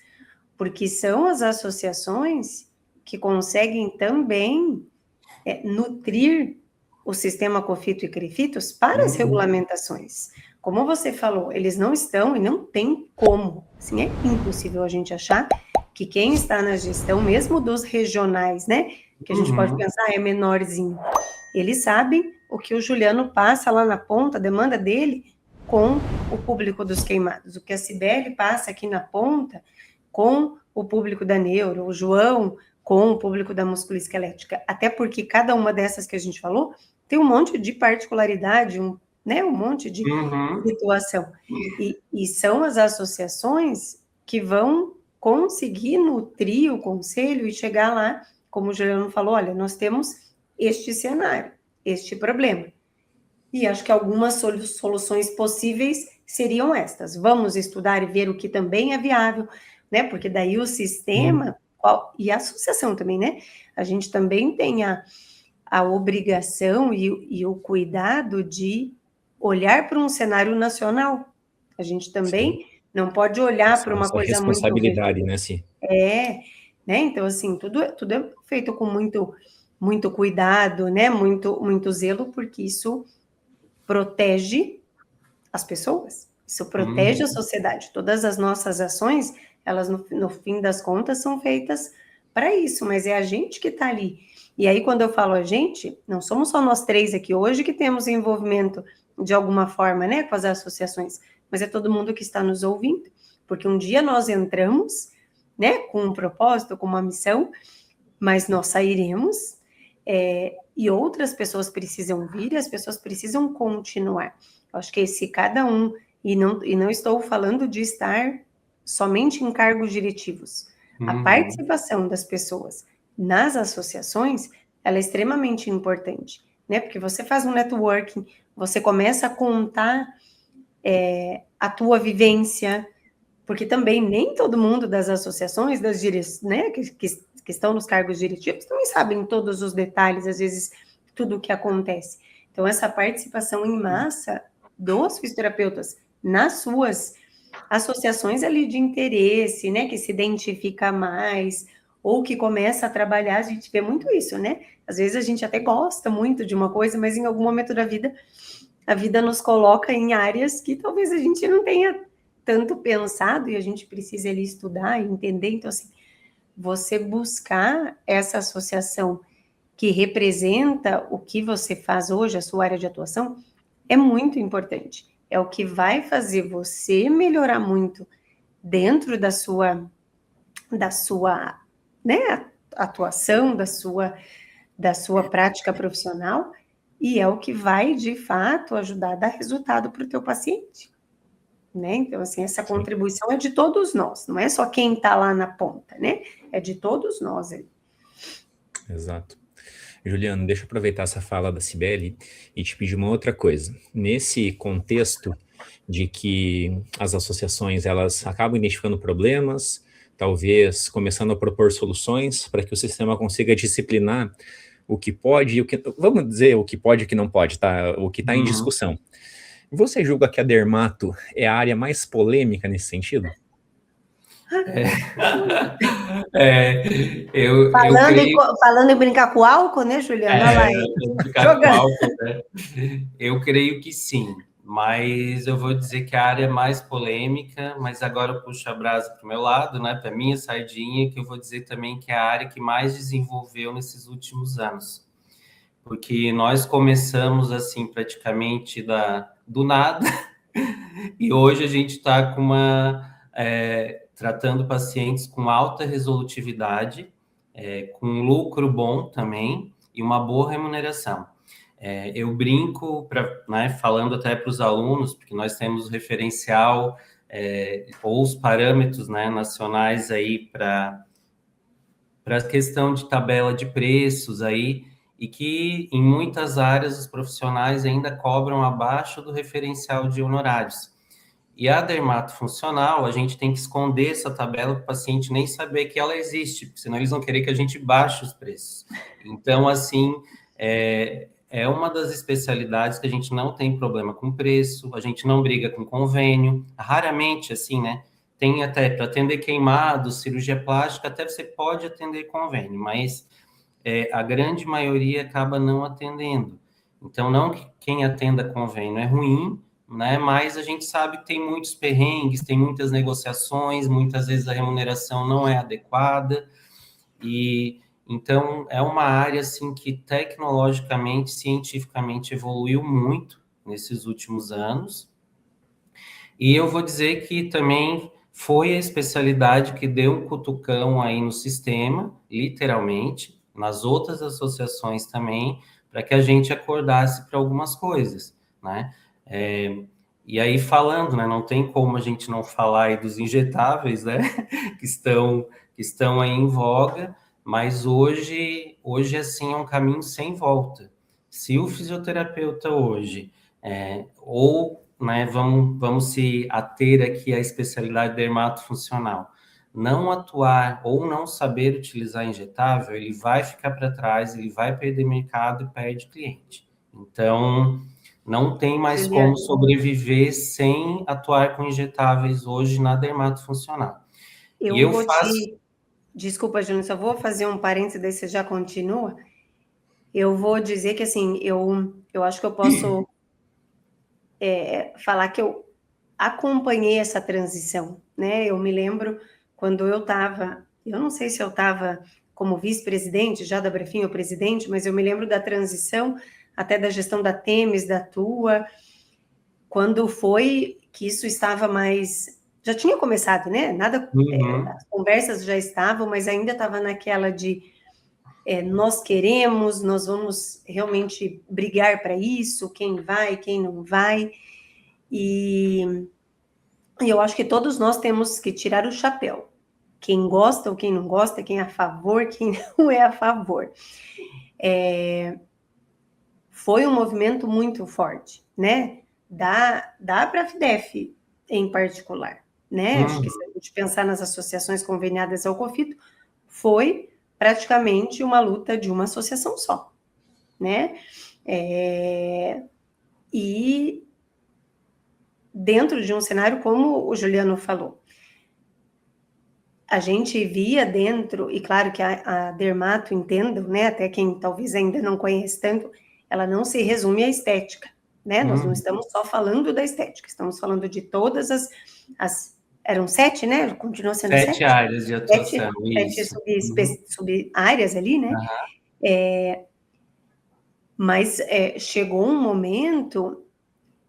porque são as associações que conseguem também nutrir o sistema COFITO e CREFITOS para as regulamentações. Como você falou, eles não estão e não tem como. Assim, é impossível a gente achar que quem está na gestão, mesmo dos regionais, né, que a gente pode pensar é menorzinho, eles sabem o que o Juliano passa lá na ponta, a demanda dele, com o público dos queimados, o que a Cibele passa aqui na ponta, com o público da neuro, o João com o público da musculoesquelética, até porque cada uma dessas que a gente falou tem um monte de particularidade, um monte de situação. E são as associações que vão conseguir nutrir o conselho e chegar lá, como o Juliano falou, olha, nós temos este cenário, este problema. E acho que algumas soluções possíveis seriam estas. Vamos estudar e ver o que também é viável, né? Porque daí o sistema e a associação também, né? A gente também tem a obrigação e o cuidado de olhar para um cenário nacional. A gente também não pode olhar para uma coisa muito... responsabilidade, né, Sim? Né? Então, assim, tudo é feito com muito cuidado, né? Muito zelo, porque isso protege as pessoas, isso protege a sociedade. Todas as nossas ações, elas, no fim das contas, são feitas para isso, mas é a gente que está ali. E aí, quando eu falo a gente, não somos só nós três aqui hoje que temos envolvimento de alguma forma, né, com as associações, mas é todo mundo que está nos ouvindo, porque um dia nós entramos, né, com um propósito, com uma missão, mas nós sairemos, e outras pessoas precisam vir, e as pessoas precisam continuar. Eu acho que esse cada um, e não estou falando de estar somente em cargos diretivos. A participação das pessoas nas associações, ela é extremamente importante, né? Porque você faz um networking, você começa a contar a tua vivência, porque também nem todo mundo das associações, né, que estão nos cargos diretivos, também sabem todos os detalhes, às vezes, tudo o que acontece. Então, essa participação em massa dos fisioterapeutas nas suas associações ali de interesse, né, que se identifica mais, ou que começa a trabalhar, a gente vê muito isso, né? Às vezes a gente até gosta muito de uma coisa, mas em algum momento da vida, a vida nos coloca em áreas que talvez a gente não tenha tanto pensado, e a gente precisa ali estudar e entender. Então, assim, você buscar essa associação que representa o que você faz hoje, a sua área de atuação, é muito importante. É o que vai fazer você melhorar muito dentro da sua né, atuação, da sua prática profissional, e é o que vai, de fato, ajudar a dar resultado para o teu paciente. Né? Então, assim, essa contribuição é de todos nós, não é só quem está lá na ponta, né? É de todos nós aí. Exato. Juliano, deixa eu aproveitar essa fala da Cibele e te pedir uma outra coisa. Nesse contexto de que as associações, elas acabam identificando problemas, talvez começando a propor soluções para que o sistema consiga disciplinar o que pode e o que... Vamos dizer o que pode e o que não pode, tá? O que está em discussão. Você julga que a dermato é a área mais polêmica nesse sentido? Eu creio... Falando em brincar com álcool, né, Juliana? Brincar com álcool, né? Eu creio que sim, mas eu vou dizer que a área mais polêmica, mas agora eu puxo a brasa para o meu lado, né, para minha sardinha, que eu vou dizer também que é a área que mais desenvolveu nesses últimos anos. Porque nós começamos, assim, praticamente do nada, e hoje a gente está com tratando pacientes com alta resolutividade, com lucro bom também, e uma boa remuneração. Eu brinco, né, falando até para os alunos, porque nós temos o referencial ou os parâmetros, né, nacionais aí para a questão de tabela de preços aí, e que em muitas áreas os profissionais ainda cobram abaixo do referencial de honorários. E a dermatofuncional, a gente tem que esconder essa tabela para o paciente nem saber que ela existe, porque senão eles vão querer que a gente baixe os preços. Então, assim, é uma das especialidades que a gente não tem problema com preço, a gente não briga com convênio, raramente, assim, né? Tem até para atender queimados, cirurgia plástica, até você pode atender convênio, mas a grande maioria acaba não atendendo. Então, não que quem atenda convênio é ruim, né? Mas a gente sabe que tem muitos perrengues, tem muitas negociações, muitas vezes a remuneração não é adequada, e então é uma área assim que tecnologicamente, cientificamente evoluiu muito nesses últimos anos. E eu vou dizer que também foi a especialidade que deu um cutucão aí no sistema, literalmente, nas outras associações também, para que a gente acordasse para algumas coisas, né? E aí falando, né, não tem como a gente não falar aí dos injetáveis, né, que estão aí em voga, mas hoje assim, é um caminho sem volta. Se o fisioterapeuta hoje, ou, né, vamos se ater aqui à especialidade dermatofuncional, não atuar ou não saber utilizar injetável, ele vai ficar para trás, ele vai perder mercado e perde cliente. Então, não tem mais como sobreviver sem atuar com injetáveis hoje na dermatofuncional. Desculpa, Júnior, só vou fazer um parênteses, daí você já continua. Eu vou dizer que, assim, eu acho que eu posso falar que eu acompanhei essa transição, né? Eu me lembro quando eu não sei se eu estava como vice-presidente, já da Brefim ou presidente, mas eu me lembro da transição, até da gestão da Temes, da Tua, quando foi que isso estava mais... Já tinha começado, né? As conversas já estavam, mas ainda estava naquela de nós queremos, nós vamos realmente brigar para isso, quem vai, quem não vai. E eu acho que todos nós temos que tirar o chapéu. Quem gosta ou quem não gosta, quem é a favor, quem não é a favor. Foi um movimento muito forte, né? Da Brafdef em particular, né? Acho que se a gente pensar nas associações conveniadas ao COFITO, foi praticamente uma luta de uma associação só, né? E dentro de um cenário, como o Juliano falou, a gente via dentro, e claro que a dermato, entendam, né? Até quem talvez ainda não conhece tanto, ela não se resume à estética, né? Nós não estamos só falando da estética, estamos falando de todas eram 7, né? Continua sendo 7? 7 áreas de atuação, 7 sub-áreas ali, né? Mas chegou um momento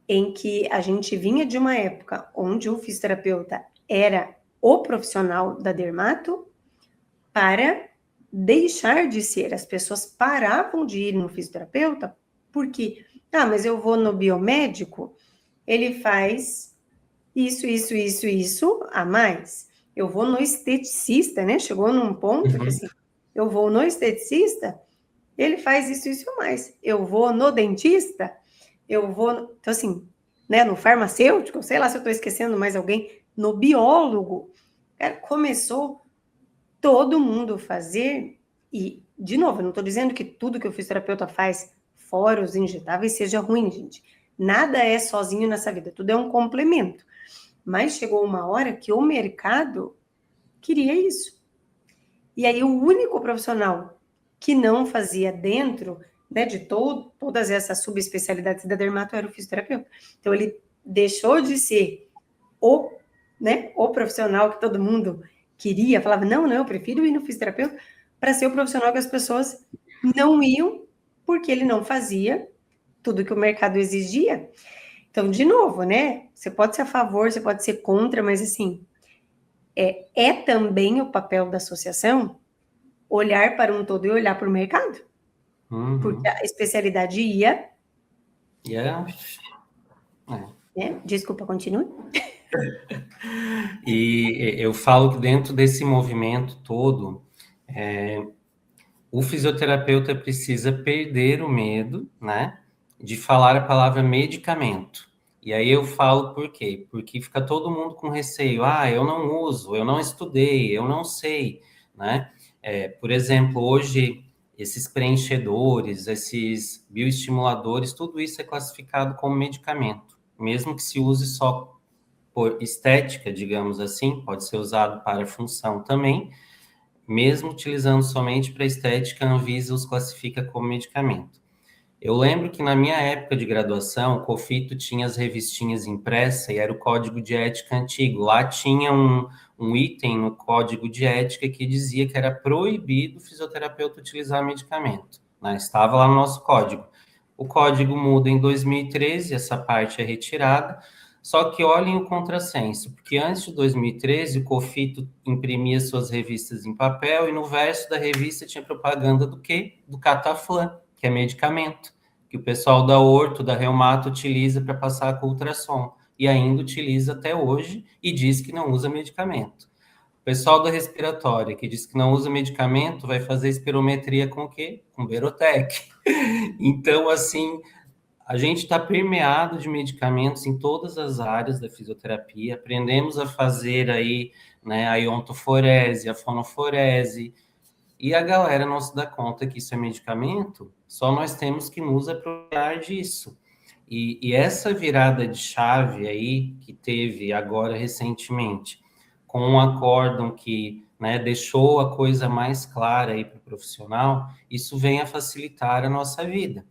em que a gente vinha de uma época onde o fisioterapeuta era o profissional da dermato para deixar de ser. As pessoas paravam de ir no fisioterapeuta porque, mas eu vou no biomédico, ele faz isso a mais. Eu vou no esteticista, né? Chegou num ponto que assim, eu vou no esteticista, ele faz isso a mais. Eu vou no dentista, então assim, né, no farmacêutico, sei lá se eu estou esquecendo mais alguém, no biólogo, cara, começou todo mundo fazer, e, de novo, eu não estou dizendo que tudo que o fisioterapeuta faz, fora os injetáveis, seja ruim, gente. Nada é sozinho nessa vida, tudo é um complemento. Mas chegou uma hora que o mercado queria isso. E aí o único profissional que não fazia dentro, né, de todas essas subespecialidades da dermato era o fisioterapeuta. Então ele deixou de ser o profissional que todo mundo queria, falava, não, eu prefiro ir no fisioterapeuta, para ser o profissional que as pessoas não iam, porque ele não fazia tudo que o mercado exigia. Então, de novo, né, você pode ser a favor, você pode ser contra, mas assim, é também o papel da associação olhar para um todo e olhar para o mercado. Porque a especialidade ia... Desculpa, continue. E eu falo que dentro desse movimento todo, o fisioterapeuta precisa perder o medo, né, de falar a palavra medicamento. E aí eu falo por quê? Porque fica todo mundo com receio. Eu não uso, eu não estudei, eu não sei, né? Por exemplo, hoje, esses preenchedores, esses bioestimuladores, tudo isso é classificado como medicamento. Mesmo que se use só por estética, digamos assim, pode ser usado para função também, mesmo utilizando somente para estética, a Anvisa os classifica como medicamento. Eu lembro que na minha época de graduação, o COFITO tinha as revistinhas impressas e era o código de ética antigo. Lá tinha um item no código de ética que dizia que era proibido o fisioterapeuta utilizar medicamento, né? Estava lá no nosso código. O código muda em 2013, essa parte é retirada. Só que olhem o contrassenso, porque antes de 2013 o COFITO imprimia suas revistas em papel e no verso da revista tinha propaganda do quê? Do Cataflan, que é medicamento, que o pessoal da orto, da reumato utiliza para passar com ultrassom, e ainda utiliza até hoje e diz que não usa medicamento. O pessoal da respiratória, que diz que não usa medicamento, vai fazer espirometria com o quê? Com Berotec. Então, assim, a gente está permeado de medicamentos em todas as áreas da fisioterapia. Aprendemos a fazer aí, né, a iontoforese, a fonoforese, e a galera não se dá conta que isso é medicamento, só nós temos que nos apropriar disso. E essa virada de chave aí, que teve agora recentemente, com um acórdão que, né, deixou a coisa mais clara aí para o profissional, isso vem a facilitar a nossa vida,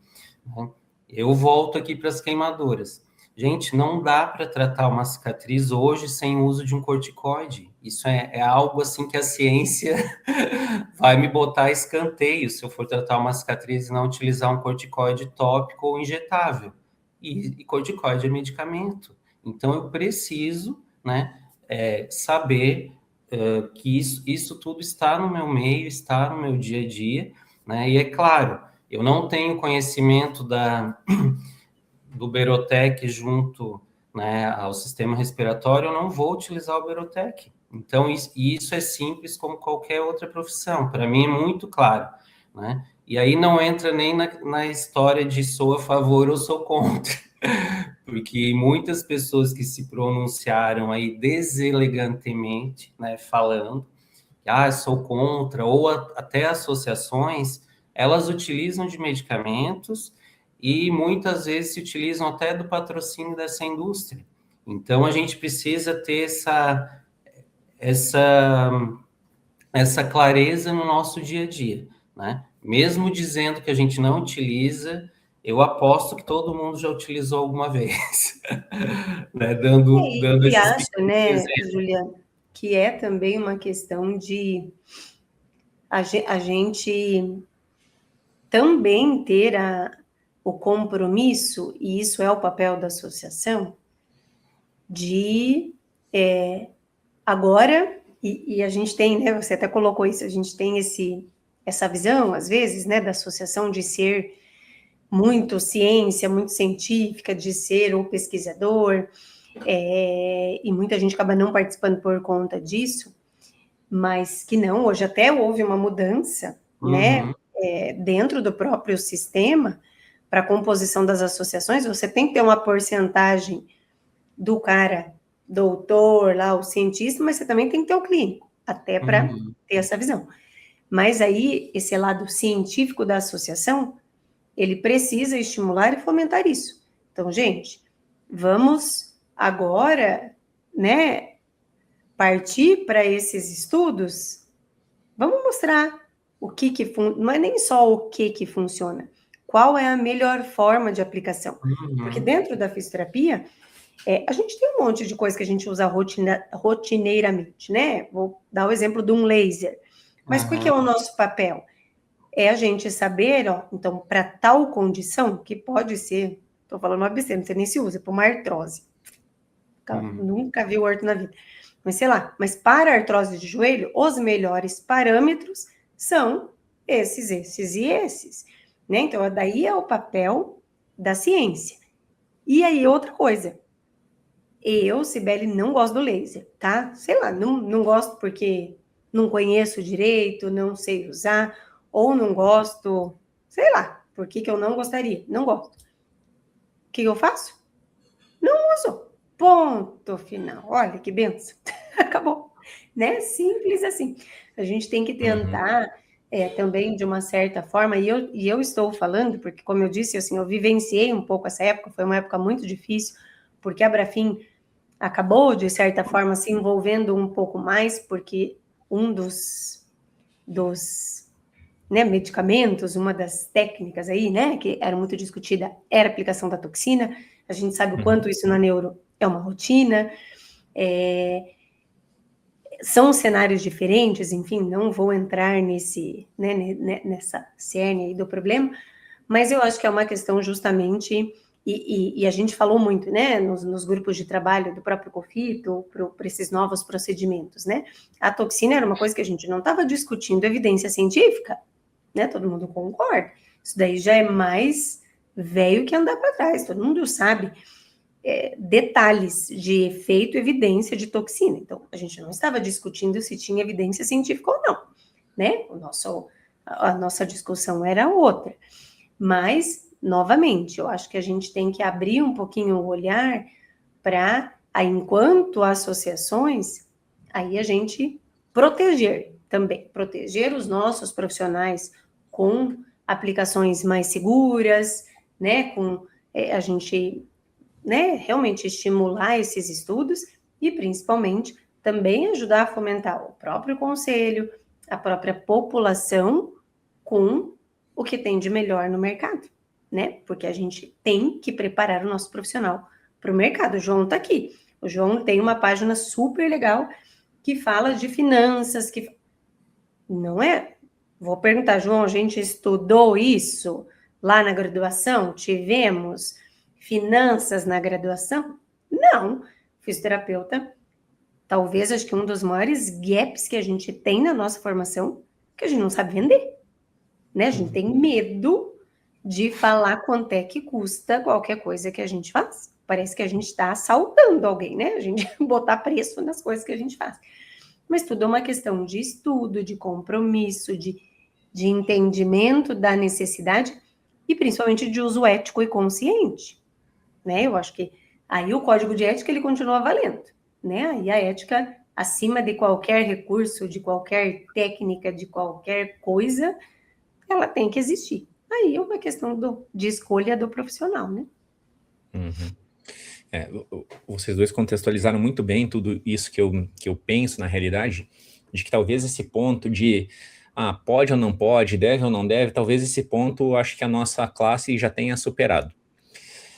né? Eu volto aqui para as queimaduras. Gente, não dá para tratar uma cicatriz hoje sem o uso de um corticoide. Isso é algo assim que a ciência vai me botar a escanteio se eu for tratar uma cicatriz e não utilizar um corticoide tópico ou injetável. E corticoide é medicamento. Então, eu preciso, né, saber que isso tudo está no meu meio, está no meu dia a dia, né? E é claro, eu não tenho conhecimento do Berotec junto, né, ao sistema respiratório, eu não vou utilizar o Berotec. Então, isso é simples como qualquer outra profissão. Para mim é muito claro, né? E aí não entra nem na história de sou a favor ou sou contra, porque muitas pessoas que se pronunciaram aí deselegantemente, né, falando, sou contra, ou até associações, elas utilizam de medicamentos e muitas vezes se utilizam até do patrocínio dessa indústria. Então, a gente precisa ter essa clareza no nosso dia a dia, né? Mesmo dizendo que a gente não utiliza, eu aposto que todo mundo já utilizou alguma vez, né? Dando E esses acho, né, exemplos. Juliana, que é também uma questão de a gente também ter o compromisso, e isso é o papel da associação, de agora, e a gente tem, né, você até colocou isso, a gente tem essa visão, às vezes, né, da associação de ser muito ciência, muito científica, de ser um pesquisador, e muita gente acaba não participando por conta disso, mas que não, hoje até houve uma mudança, né, dentro do próprio sistema, para a composição das associações, você tem que ter uma porcentagem do cara doutor, lá, o cientista, mas você também tem que ter o clínico, até para ter essa visão. Mas aí, esse lado científico da associação, ele precisa estimular e fomentar isso. Então, gente, vamos agora, né, partir para esses estudos, vamos mostrar o que não é nem só o que funciona, qual é a melhor forma de aplicação. Porque dentro da fisioterapia, a gente tem um monte de coisa que a gente usa rotineiramente, né? Vou dar o exemplo de um laser. Mas qual que é o nosso papel? É a gente saber, então, para tal condição, que pode ser, estou falando uma besteira, não sei nem se usa, para uma artrose. Nunca vi o orto na vida. Mas sei lá, mas para a artrose de joelho, os melhores parâmetros são esses e esses, né? Então, daí é o papel da ciência. E aí, outra coisa, eu, Cibele, não gosto do laser, tá? Sei lá, não gosto porque não conheço direito, não sei usar, ou não gosto, sei lá, por que eu não gostaria? Não gosto. O que eu faço? Não uso. Ponto final. Olha que benção. Acabou. Né? Simples assim. A gente tem que tentar também, de uma certa forma, e eu estou falando, porque, como eu disse, assim, eu vivenciei um pouco essa época, foi uma época muito difícil, porque a Brafim acabou, de certa forma, se envolvendo um pouco mais, porque um dos né, medicamentos, uma das técnicas aí, né, que era muito discutida, era a aplicação da toxina. A gente sabe o quanto isso na neuro é uma rotina. São cenários diferentes, enfim, não vou entrar nessa cerne aí do problema, mas eu acho que é uma questão justamente E a gente falou muito, né, nos grupos de trabalho do próprio COFITO, para esses novos procedimentos, né? A toxina era uma coisa que a gente não estava discutindo evidência científica, né? Todo mundo concorda. Isso daí já é mais velho que andar para trás, todo mundo sabe detalhes de efeito, evidência de toxina. Então, a gente não estava discutindo se tinha evidência científica ou não, né? A nossa discussão era outra. Mas, novamente, eu acho que a gente tem que abrir um pouquinho o olhar para, enquanto associações, aí a gente proteger também, proteger os nossos profissionais com aplicações mais seguras, né, com a gente, né, realmente estimular esses estudos e, principalmente, também ajudar a fomentar o próprio conselho, a própria população com o que tem de melhor no mercado, né? Porque a gente tem que preparar o nosso profissional para o mercado. O João está aqui. O João tem uma página super legal que fala de finanças, que não é? Vou perguntar, João, a gente estudou isso lá na graduação? Tivemos finanças na graduação? Não. Fisioterapeuta, talvez acho que um dos maiores gaps que a gente tem na nossa formação, que a gente não sabe vender, né? A gente tem medo de falar quanto é que custa qualquer coisa que a gente faz. Parece que a gente está assaltando alguém, né? A gente botar preço nas coisas que a gente faz. Mas tudo é uma questão de estudo, de compromisso, de entendimento da necessidade e principalmente de uso ético e consciente, né? Eu acho que aí o código de ética ele continua valendo, né? E a ética acima de qualquer recurso, de qualquer técnica, de qualquer coisa, ela tem que existir. Aí é uma questão de escolha do profissional, né? Vocês dois contextualizaram muito bem tudo isso que eu penso na realidade, de que talvez esse ponto de pode ou não pode, deve ou não deve, talvez esse ponto acho que a nossa classe já tenha superado.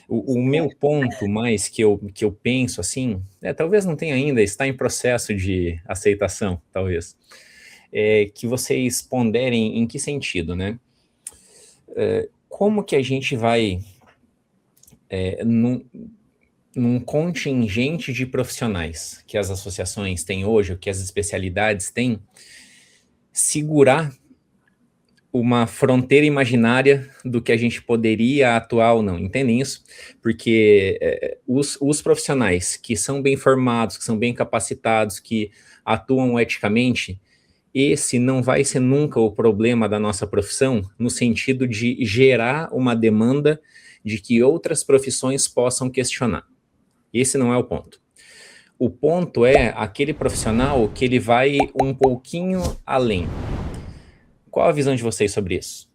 O meu ponto mais que eu penso assim, talvez não tenha ainda, está em processo de aceitação, talvez, que vocês ponderem em que sentido, né? Como que a gente vai num contingente de profissionais que as associações têm hoje, o que as especialidades têm, segurar uma fronteira imaginária do que a gente poderia atuar ou não, entendem isso? Porque os profissionais que são bem formados, que são bem capacitados, que atuam eticamente, esse não vai ser nunca o problema da nossa profissão, no sentido de gerar uma demanda de que outras profissões possam questionar. Esse não é o ponto. O ponto é aquele profissional que ele vai um pouquinho além. Qual a visão de vocês sobre isso?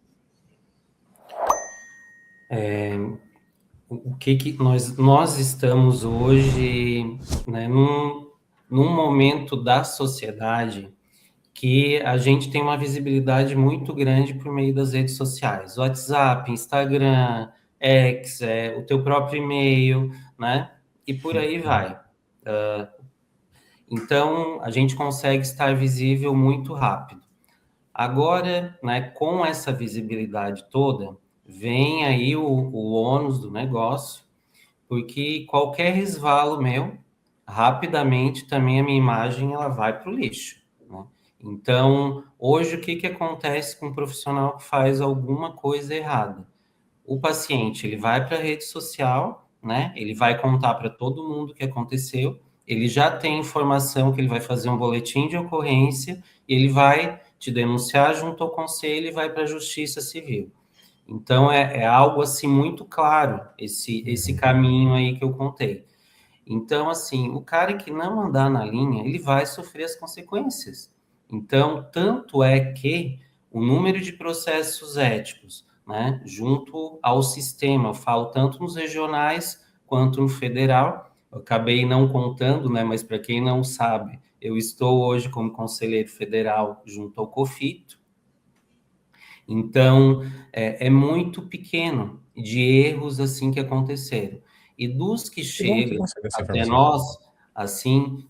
O que nós estamos hoje, né, num momento da sociedade que a gente tem uma visibilidade muito grande por meio das redes sociais, WhatsApp, Instagram, X, o teu próprio e-mail, né? E por aí vai. Então, a gente consegue estar visível muito rápido. Agora, né, com essa visibilidade toda, vem aí o ônus do negócio, porque qualquer resvalo meu, rapidamente também a minha imagem ela vai para o lixo, né? Então, hoje o que acontece com um profissional que faz alguma coisa errada? O paciente ele vai para a rede social, né? Ele vai contar para todo mundo o que aconteceu, ele já tem informação que ele vai fazer um boletim de ocorrência, e ele vai te denunciar junto ao conselho e vai para a justiça civil. Então, é algo assim muito claro, esse caminho aí que eu contei. Então, assim, o cara que não andar na linha, ele vai sofrer as consequências. Então, tanto é que o número de processos éticos, né, junto ao sistema, eu falo tanto nos regionais quanto no federal, eu acabei não contando, né, mas para quem não sabe, eu estou hoje como conselheiro federal junto ao COFITO. Então, é muito pequeno de erros assim que aconteceram. E dos que chegam até nós, assim,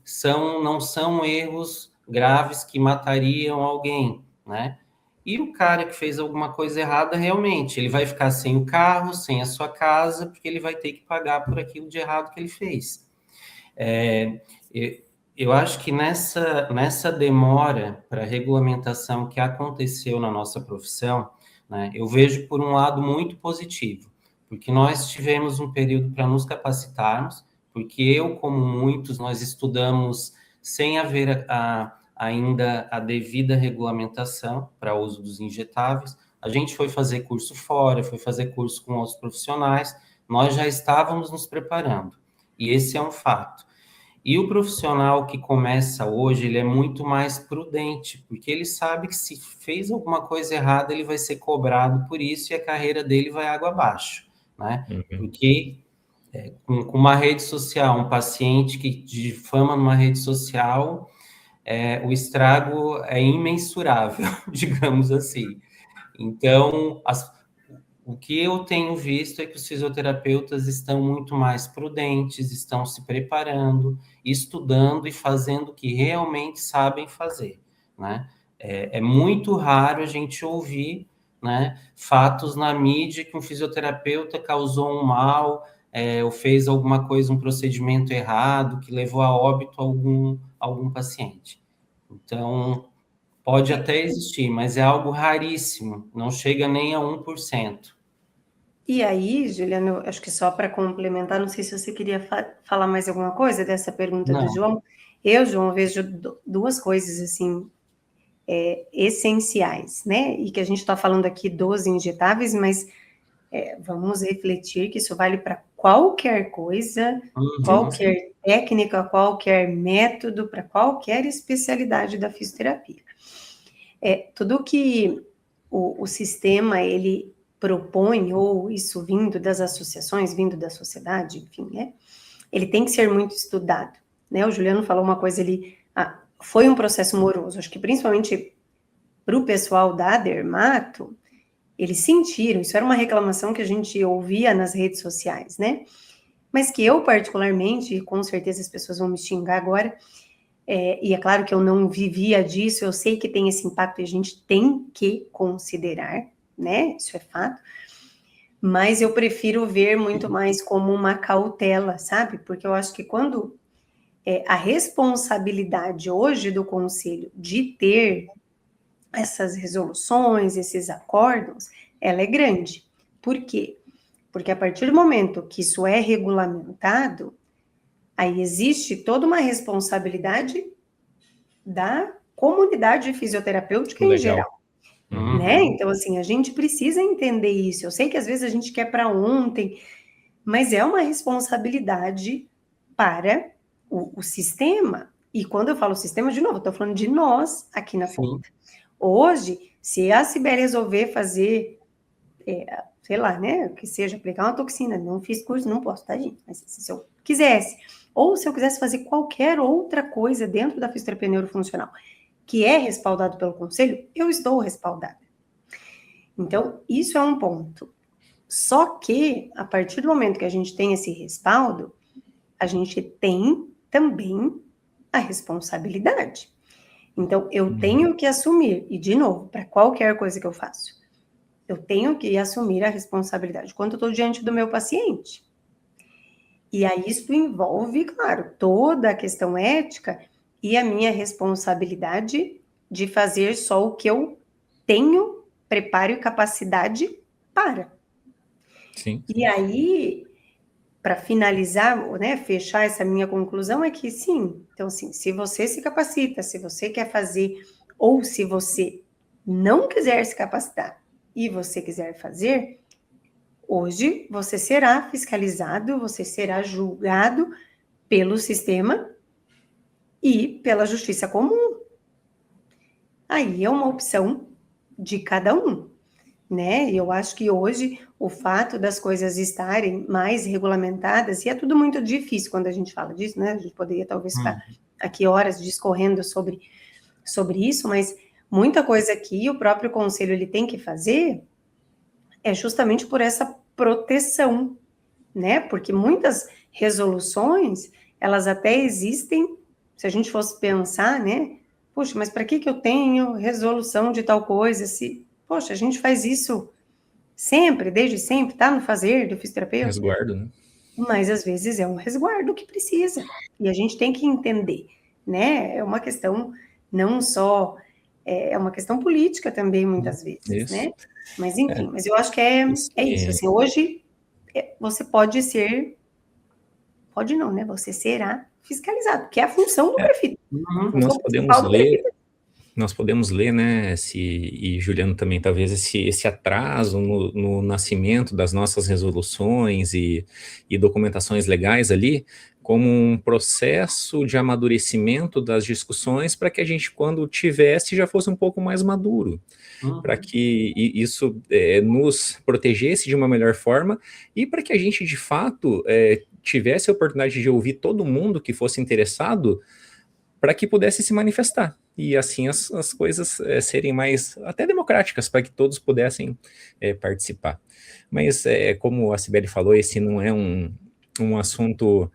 não são erros graves que matariam alguém, né? E o cara que fez alguma coisa errada, realmente, ele vai ficar sem o carro, sem a sua casa, porque ele vai ter que pagar por aquilo de errado que ele fez. Eu acho que nessa demora para regulamentação que aconteceu na nossa profissão, né, eu vejo por um lado muito positivo, porque nós tivemos um período para nos capacitarmos, porque eu, como muitos, nós estudamos sem haver ainda a devida regulamentação para o uso dos injetáveis. A gente foi fazer curso fora, foi fazer curso com outros profissionais, nós já estávamos nos preparando, e esse é um fato. E o profissional que começa hoje, ele é muito mais prudente, porque ele sabe que se fez alguma coisa errada, ele vai ser cobrado por isso e a carreira dele vai água abaixo, né? Porque com uma rede social, um paciente que difama numa rede social, o estrago é imensurável, digamos assim. Então, o que eu tenho visto é que os fisioterapeutas estão muito mais prudentes, estão se preparando, estudando e fazendo o que realmente sabem fazer, né? É muito raro a gente ouvir, né, fatos na mídia que um fisioterapeuta causou um mal, ou fez alguma coisa, um procedimento errado, que levou a óbito algum paciente. Então, pode até existir, mas é algo raríssimo, não chega nem a 1%. E aí, Juliano, acho que só para complementar, não sei se você queria falar mais alguma coisa dessa pergunta do João. Eu, João, vejo duas coisas, assim, essenciais, né? E que a gente está falando aqui dos injetáveis, mas vamos refletir que isso vale para qualquer coisa, qualquer técnica, qualquer método, para qualquer especialidade da fisioterapia. Tudo que o sistema, ele propõe, ou isso vindo das associações, vindo da sociedade, enfim, né? Ele tem que ser muito estudado, né? O Juliano falou uma coisa ali, foi um processo moroso, acho que principalmente para o pessoal da dermato, eles sentiram, isso era uma reclamação que a gente ouvia nas redes sociais, né? Mas que eu particularmente, e com certeza as pessoas vão me xingar agora, e é claro que eu não vivia disso, eu sei que tem esse impacto e a gente tem que considerar, né? Isso é fato. Mas eu prefiro ver muito mais como uma cautela, sabe? Porque eu acho que quando a responsabilidade hoje do conselho de ter essas resoluções, esses acórdãos, ela é grande. Por quê? Porque a partir do momento que isso é regulamentado, aí existe toda uma responsabilidade da comunidade fisioterapêutica em geral. Né? Então, assim, a gente precisa entender isso. Eu sei que às vezes a gente quer para ontem, mas é uma responsabilidade para o sistema. E quando eu falo sistema, de novo, eu estou falando de nós aqui na ponta. Hoje, se a Sibeli resolver fazer, sei lá, né, que seja aplicar uma toxina, não fiz curso, não posso, tá, gente? Mas se eu quisesse, ou se eu quisesse fazer qualquer outra coisa dentro da fisioterapia neurofuncional, que é respaldado pelo conselho, eu estou respaldada. Então, isso é um ponto. Só que, a partir do momento que a gente tem esse respaldo, a gente tem também a responsabilidade. Então, eu tenho que assumir, e de novo, para qualquer coisa que eu faço, eu tenho que assumir a responsabilidade quando eu estou diante do meu paciente. E aí isso envolve, claro, toda a questão ética e a minha responsabilidade de fazer só o que eu tenho preparo e capacidade para. Sim. E aí, para finalizar, né, fechar essa minha conclusão é que sim, então assim, se você se capacita, se você quer fazer, ou se você não quiser se capacitar e você quiser fazer, hoje você será fiscalizado, você será julgado pelo sistema e pela justiça comum. Aí é uma opção de cada um, né? E eu acho que hoje o fato das coisas estarem mais regulamentadas, e é tudo muito difícil quando a gente fala disso, né? A gente poderia talvez ficar aqui horas discorrendo sobre isso, mas muita coisa que o próprio conselho ele tem que fazer é justamente por essa proteção, né? Porque muitas resoluções, elas até existem, se a gente fosse pensar, né? Puxa, mas para que eu tenho resolução de tal coisa? Se, poxa, a gente faz isso sempre, desde sempre, tá no fazer do fisioterapeuta. Resguardo, né? Mas às vezes é um resguardo que precisa. E a gente tem que entender, né? É uma questão não só... É uma questão política também, muitas vezes, né? Mas enfim, mas eu acho que é isso. Assim, hoje você pode ser... Pode não, né? Você será fiscalizado, que é a função do prefeito. Nós podemos ler, né, e Juliano também, talvez esse atraso no nascimento das nossas resoluções e documentações legais ali, como um processo de amadurecimento das discussões para que a gente, quando tivesse, já fosse um pouco mais maduro, para que isso nos protegesse de uma melhor forma e para que a gente, de fato, tivesse a oportunidade de ouvir todo mundo que fosse interessado para que pudesse se manifestar. E assim as coisas serem mais até democráticas, para que todos pudessem participar. Mas, como a Cibele falou, esse não é um assunto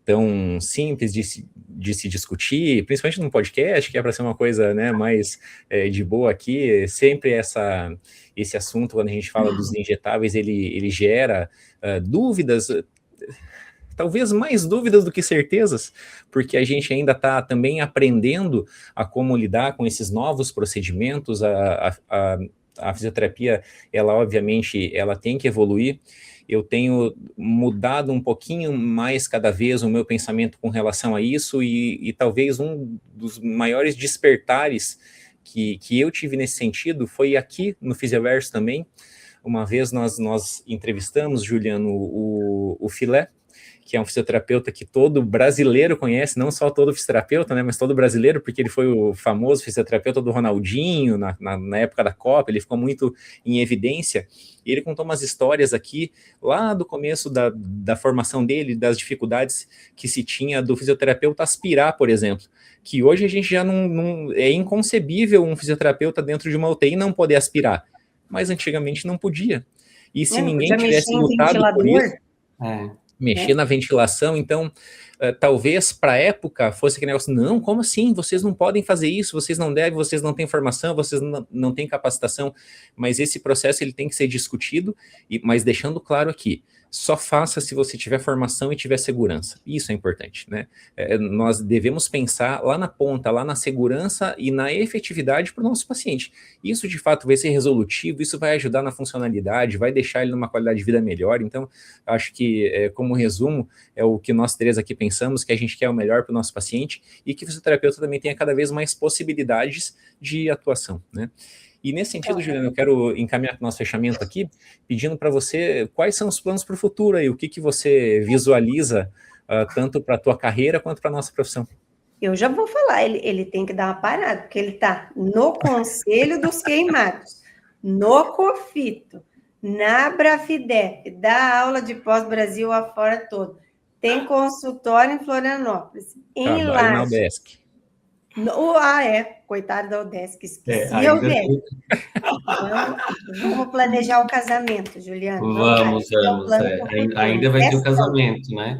tão simples de se discutir, principalmente num podcast, que é para ser uma coisa, né, mais de boa aqui. Sempre esse assunto, quando a gente fala dos injetáveis, ele gera dúvidas, talvez mais dúvidas do que certezas, porque a gente ainda está também aprendendo a como lidar com esses novos procedimentos. A fisioterapia, ela obviamente, ela tem que evoluir. Eu tenho mudado um pouquinho mais cada vez o meu pensamento com relação a isso, e talvez um dos maiores despertares que eu tive nesse sentido foi aqui no Fisioverso também. Uma vez nós entrevistamos, Juliano, o Filé, que é um fisioterapeuta que todo brasileiro conhece, não só todo fisioterapeuta, né, mas todo brasileiro, porque ele foi o famoso fisioterapeuta do Ronaldinho, na época da Copa, ele ficou muito em evidência, e ele contou umas histórias aqui, lá do começo da formação dele, das dificuldades que se tinha do fisioterapeuta aspirar, por exemplo, que hoje a gente já não é inconcebível um fisioterapeuta dentro de uma UTI não poder aspirar, mas antigamente não podia. E se ninguém tivesse lutado por isso... mexer na ventilação, então talvez para a época fosse aquele negócio, não, como assim, vocês não podem fazer isso, vocês não devem, vocês não têm formação, vocês não têm capacitação, mas esse processo ele tem que ser discutido, mas deixando claro aqui, só faça se você tiver formação e tiver segurança, isso é importante, né? Nós devemos pensar lá na ponta, lá na segurança e na efetividade para o nosso paciente. Isso de fato vai ser resolutivo, isso vai ajudar na funcionalidade, vai deixar ele numa qualidade de vida melhor. Então acho que, como resumo, é o que nós três aqui pensamos, que a gente quer o melhor para o nosso paciente e que o fisioterapeuta também tenha cada vez mais possibilidades de atuação, né? E nesse sentido, Juliana, eu quero encaminhar para o nosso fechamento aqui, pedindo para você quais são os planos para o futuro e o que você visualiza tanto para a tua carreira quanto para a nossa profissão. Eu já vou falar, ele tem que dar uma parada, porque ele está no Conselho dos Queimados, no COFITO, na Brafidep, dá aula de pós-Brasil afora todo, tem consultório em Florianópolis, em Lages. Na UDESC. Coitado da UDESC, esqueci a UDESC. Vamos planejar o casamento, Juliano. Vamos. Ainda vai ter o casamento, né?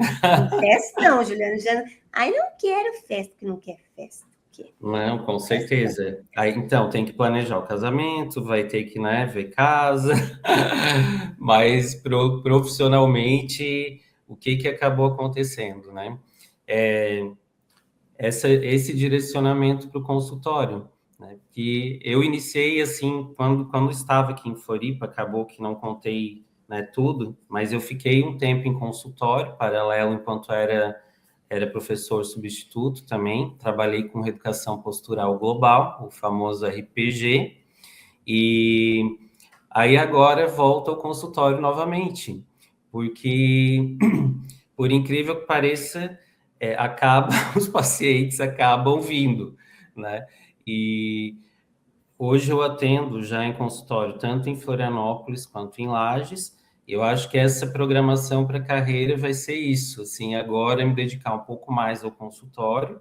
Festão, Juliano. Ai, não quero festa, que não quer festa. Não, com certeza. Aí, então, tem que planejar o casamento, vai ter que, né, ver casa, mas profissionalmente, o que acabou acontecendo, né? Esse direcionamento para o consultório, né? Que eu iniciei, assim, quando estava aqui em Floripa, acabou que não contei, né, tudo, mas eu fiquei um tempo em consultório, paralelo, enquanto era professor substituto também, trabalhei com reeducação postural global, o famoso RPG, e aí agora volto ao consultório novamente, porque, por incrível que pareça, os pacientes acabam vindo, né? E hoje eu atendo já em consultório, tanto em Florianópolis quanto em Lages. Eu acho que essa programação para a carreira vai ser isso, assim, agora me dedicar um pouco mais ao consultório,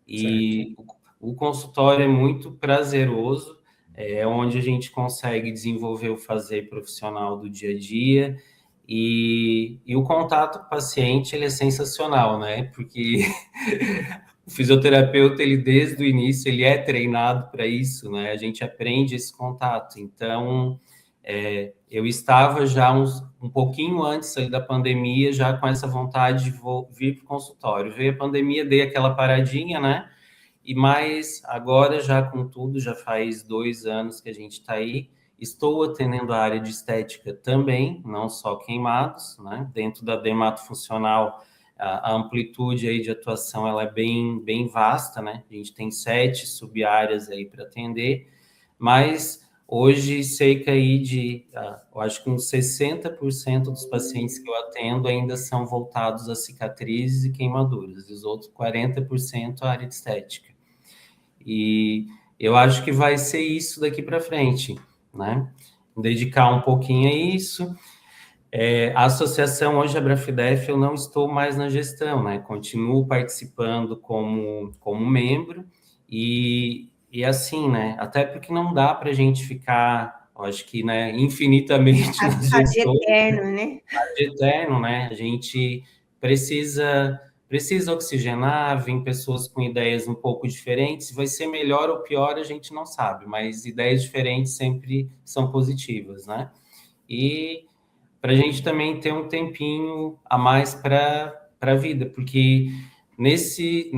e o consultório é muito prazeroso, é onde a gente consegue desenvolver o fazer profissional do dia a dia, e o contato com o paciente, ele é sensacional, né? Porque o fisioterapeuta, ele desde o início, ele é treinado para isso, né? A gente aprende esse contato. Então, eu estava já um pouquinho antes ali da pandemia, já com essa vontade de vir para o consultório. Veio a pandemia, dei aquela paradinha, né? Mas agora, já com tudo, já faz 2 anos que a gente está aí. Estou atendendo a área de estética também, não só queimados, né? Dentro da dermatofuncional, a amplitude aí de atuação ela é bem vasta, né? A gente tem 7 sub-áreas aí para atender, mas hoje cerca aí eu acho que uns 60% dos pacientes que eu atendo ainda são voltados a cicatrizes e queimaduras, e os outros 40% a área de estética. E eu acho que vai ser isso daqui para frente, né? Dedicar um pouquinho a isso. A associação hoje, a Brafidef, eu não estou mais na gestão, né? Continuo participando como membro e assim, né? Até porque não dá para a gente ficar, eu acho que, né, infinitamente nas gestões. Eterno, né? Ad eterno, né? A gente precisa oxigenar, vir pessoas com ideias um pouco diferentes. Vai ser melhor ou pior, a gente não sabe, mas ideias diferentes sempre são positivas, né? E para a gente também ter um tempinho a mais para a vida, porque nesse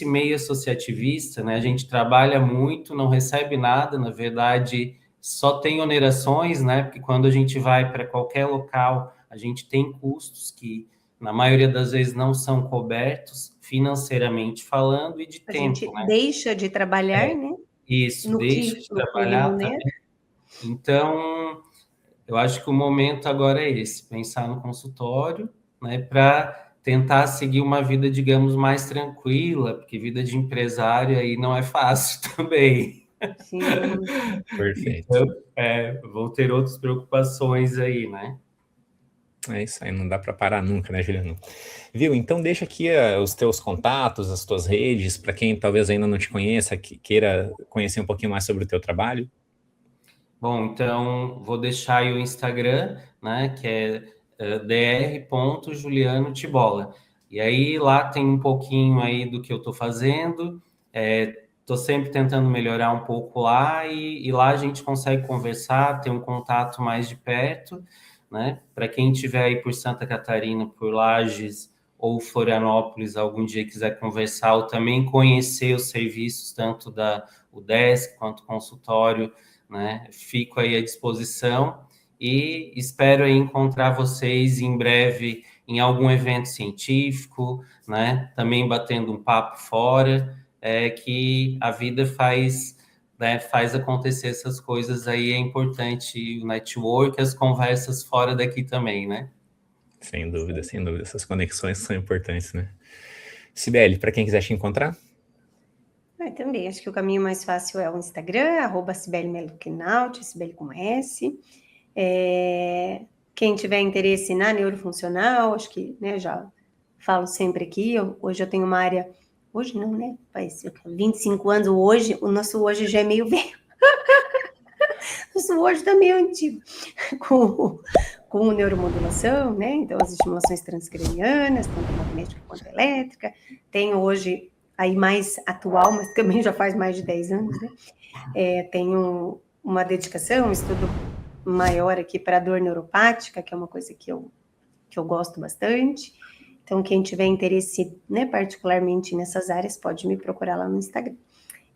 meio associativista, né, a gente trabalha muito, não recebe nada, na verdade, só tem onerações, né, porque quando a gente vai para qualquer local, a gente tem custos que, na maioria das vezes, não são cobertos financeiramente falando e de A tempo, gente né? deixa de trabalhar, né? Isso, deixa de No que trabalhar remunera. também. Então, eu acho que o momento agora é esse, pensar no consultório, né, para tentar seguir uma vida, digamos, mais tranquila, porque vida de empresário aí não é fácil também. Sim. Perfeito. Então, vou ter outras preocupações aí, né? É isso aí, não dá para parar nunca, né, Juliano? Viu? Então deixa aqui os teus contatos, as tuas redes, para quem talvez ainda não te conheça, que queira conhecer um pouquinho mais sobre o teu trabalho. Bom, então vou deixar aí o Instagram, né, que é dr.julianotibola. E aí lá tem um pouquinho aí do que eu estou fazendo, estou sempre tentando melhorar um pouco lá e lá a gente consegue conversar, ter um contato mais de perto, né? Para quem estiver aí por Santa Catarina, por Lages ou Florianópolis, algum dia quiser conversar ou também conhecer os serviços, tanto da UDESC quanto consultório, né? Fico aí à disposição e espero aí encontrar vocês em breve em algum evento científico, né? Também batendo um papo fora, que a vida faz, né, faz acontecer essas coisas aí, é importante o network, as conversas fora daqui também, né? Sem dúvida, essas conexões são importantes, né? Sibeli, para quem quiser te encontrar? Também, acho que o caminho mais fácil é o Instagram, @SibeliMeluquinaut, Sibeli com S. Quem tiver interesse na neurofuncional, acho que, né, já falo sempre aqui, hoje eu tenho uma área, hoje não, né, faz 25 anos, hoje, o nosso hoje já é meio velho, o nosso hoje tá meio antigo, com neuromodulação, né, então as estimulações transcranianas, tanto magnética quanto elétrica, tenho hoje aí mais atual, mas também já faz mais de 10 anos, né, tenho uma dedicação, um estudo maior aqui para a dor neuropática, que é uma coisa que eu gosto bastante. Então, quem tiver interesse, né, particularmente nessas áreas, pode me procurar lá no Instagram.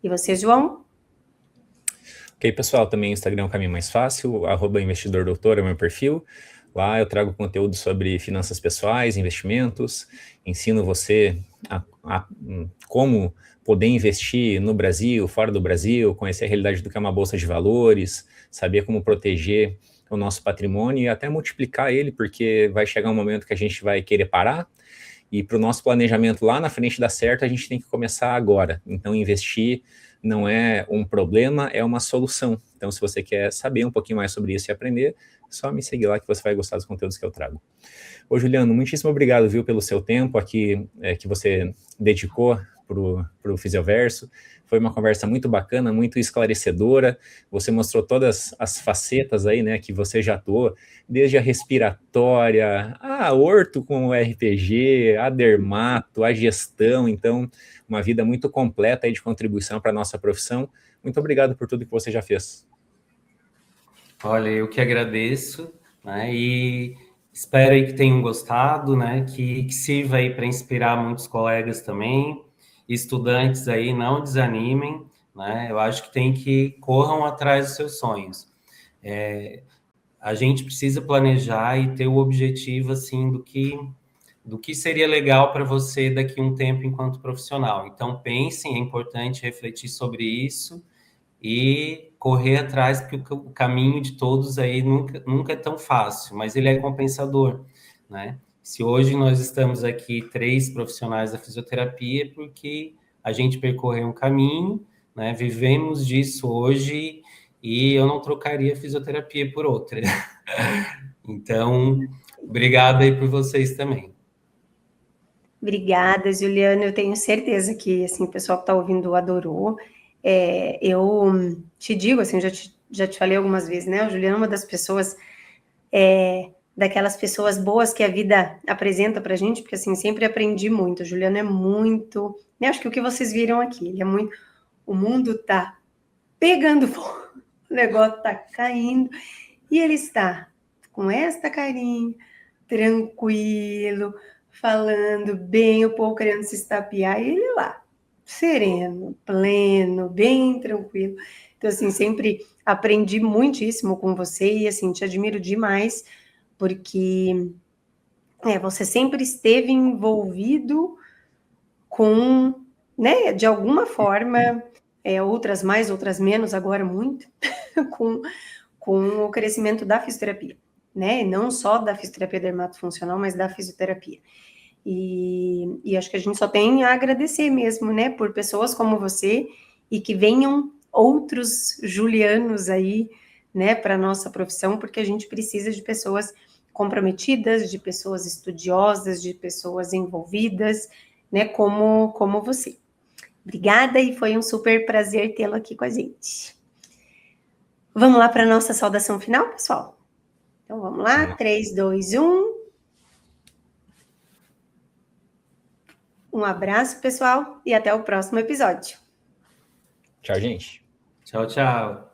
E você, João? Ok, pessoal, também o Instagram é o caminho mais fácil, @investidordoutor é o meu perfil. Lá eu trago conteúdo sobre finanças pessoais, investimentos, ensino você a como poder investir no Brasil, fora do Brasil, conhecer a realidade do que é uma bolsa de valores, saber como proteger o nosso patrimônio e até multiplicar ele, porque vai chegar um momento que a gente vai querer parar, e para o nosso planejamento lá na frente dar certo, a gente tem que começar agora. Então, investir não é um problema, é uma solução. Então, se você quer saber um pouquinho mais sobre isso e aprender, só me seguir lá que você vai gostar dos conteúdos que eu trago. Ô, Juliano, muitíssimo obrigado, viu, pelo seu tempo aqui, que você dedicou pro Fisioverso. Foi uma conversa muito bacana, muito esclarecedora. Você mostrou todas as facetas aí, né, que você já atuou, desde a respiratória, a orto com o RPG, a dermato, a gestão. Então, uma vida muito completa aí de contribuição para a nossa profissão. Muito obrigado por tudo que você já fez. Olha, eu que agradeço, né? E espero aí que tenham gostado, né? Que sirva aí para inspirar muitos colegas também, estudantes aí, não desanimem, né? Eu acho que tem que corram atrás dos seus sonhos. A gente precisa planejar e ter o objetivo assim do que seria legal para você daqui a um tempo enquanto profissional. Então pensem, é importante refletir sobre isso e correr atrás, porque o caminho de todos aí nunca é tão fácil, mas ele é compensador, né? Se hoje nós estamos aqui 3 profissionais da fisioterapia, é porque a gente percorreu um caminho, né? Vivemos disso hoje e eu não trocaria a fisioterapia por outra. Então, obrigado aí por vocês também. Obrigada, Juliana. Eu tenho certeza que assim, o pessoal que está ouvindo adorou. Eu te digo, assim, já te falei algumas vezes, né? O Juliano é uma das pessoas, daquelas pessoas boas que a vida apresenta para a gente, porque assim, sempre aprendi muito. O Juliano é muito, né? Acho que o que vocês viram aqui, ele é muito. O mundo tá pegando fogo, o negócio tá caindo, e ele está com esta carinha, tranquilo, falando bem, o povo querendo se estapear, e ele lá, sereno, pleno, bem tranquilo. Então, assim, sempre aprendi muitíssimo com você e, assim, te admiro demais, porque você sempre esteve envolvido com, né, de alguma forma, outras mais, outras menos, agora muito, com o crescimento da fisioterapia, né? E não só da fisioterapia dermatofuncional, mas da fisioterapia. E acho que a gente só tem a agradecer mesmo, né? Por pessoas como você e que venham outros Julianos aí, né? Para a nossa profissão, porque a gente precisa de pessoas comprometidas, de pessoas estudiosas, de pessoas envolvidas, né? Como você. Obrigada e foi um super prazer tê-lo aqui com a gente. Vamos lá para a nossa saudação final, pessoal? Então, vamos lá. 3, 2, 1. Um abraço, pessoal, e até o próximo episódio. Tchau, gente. Tchau, tchau.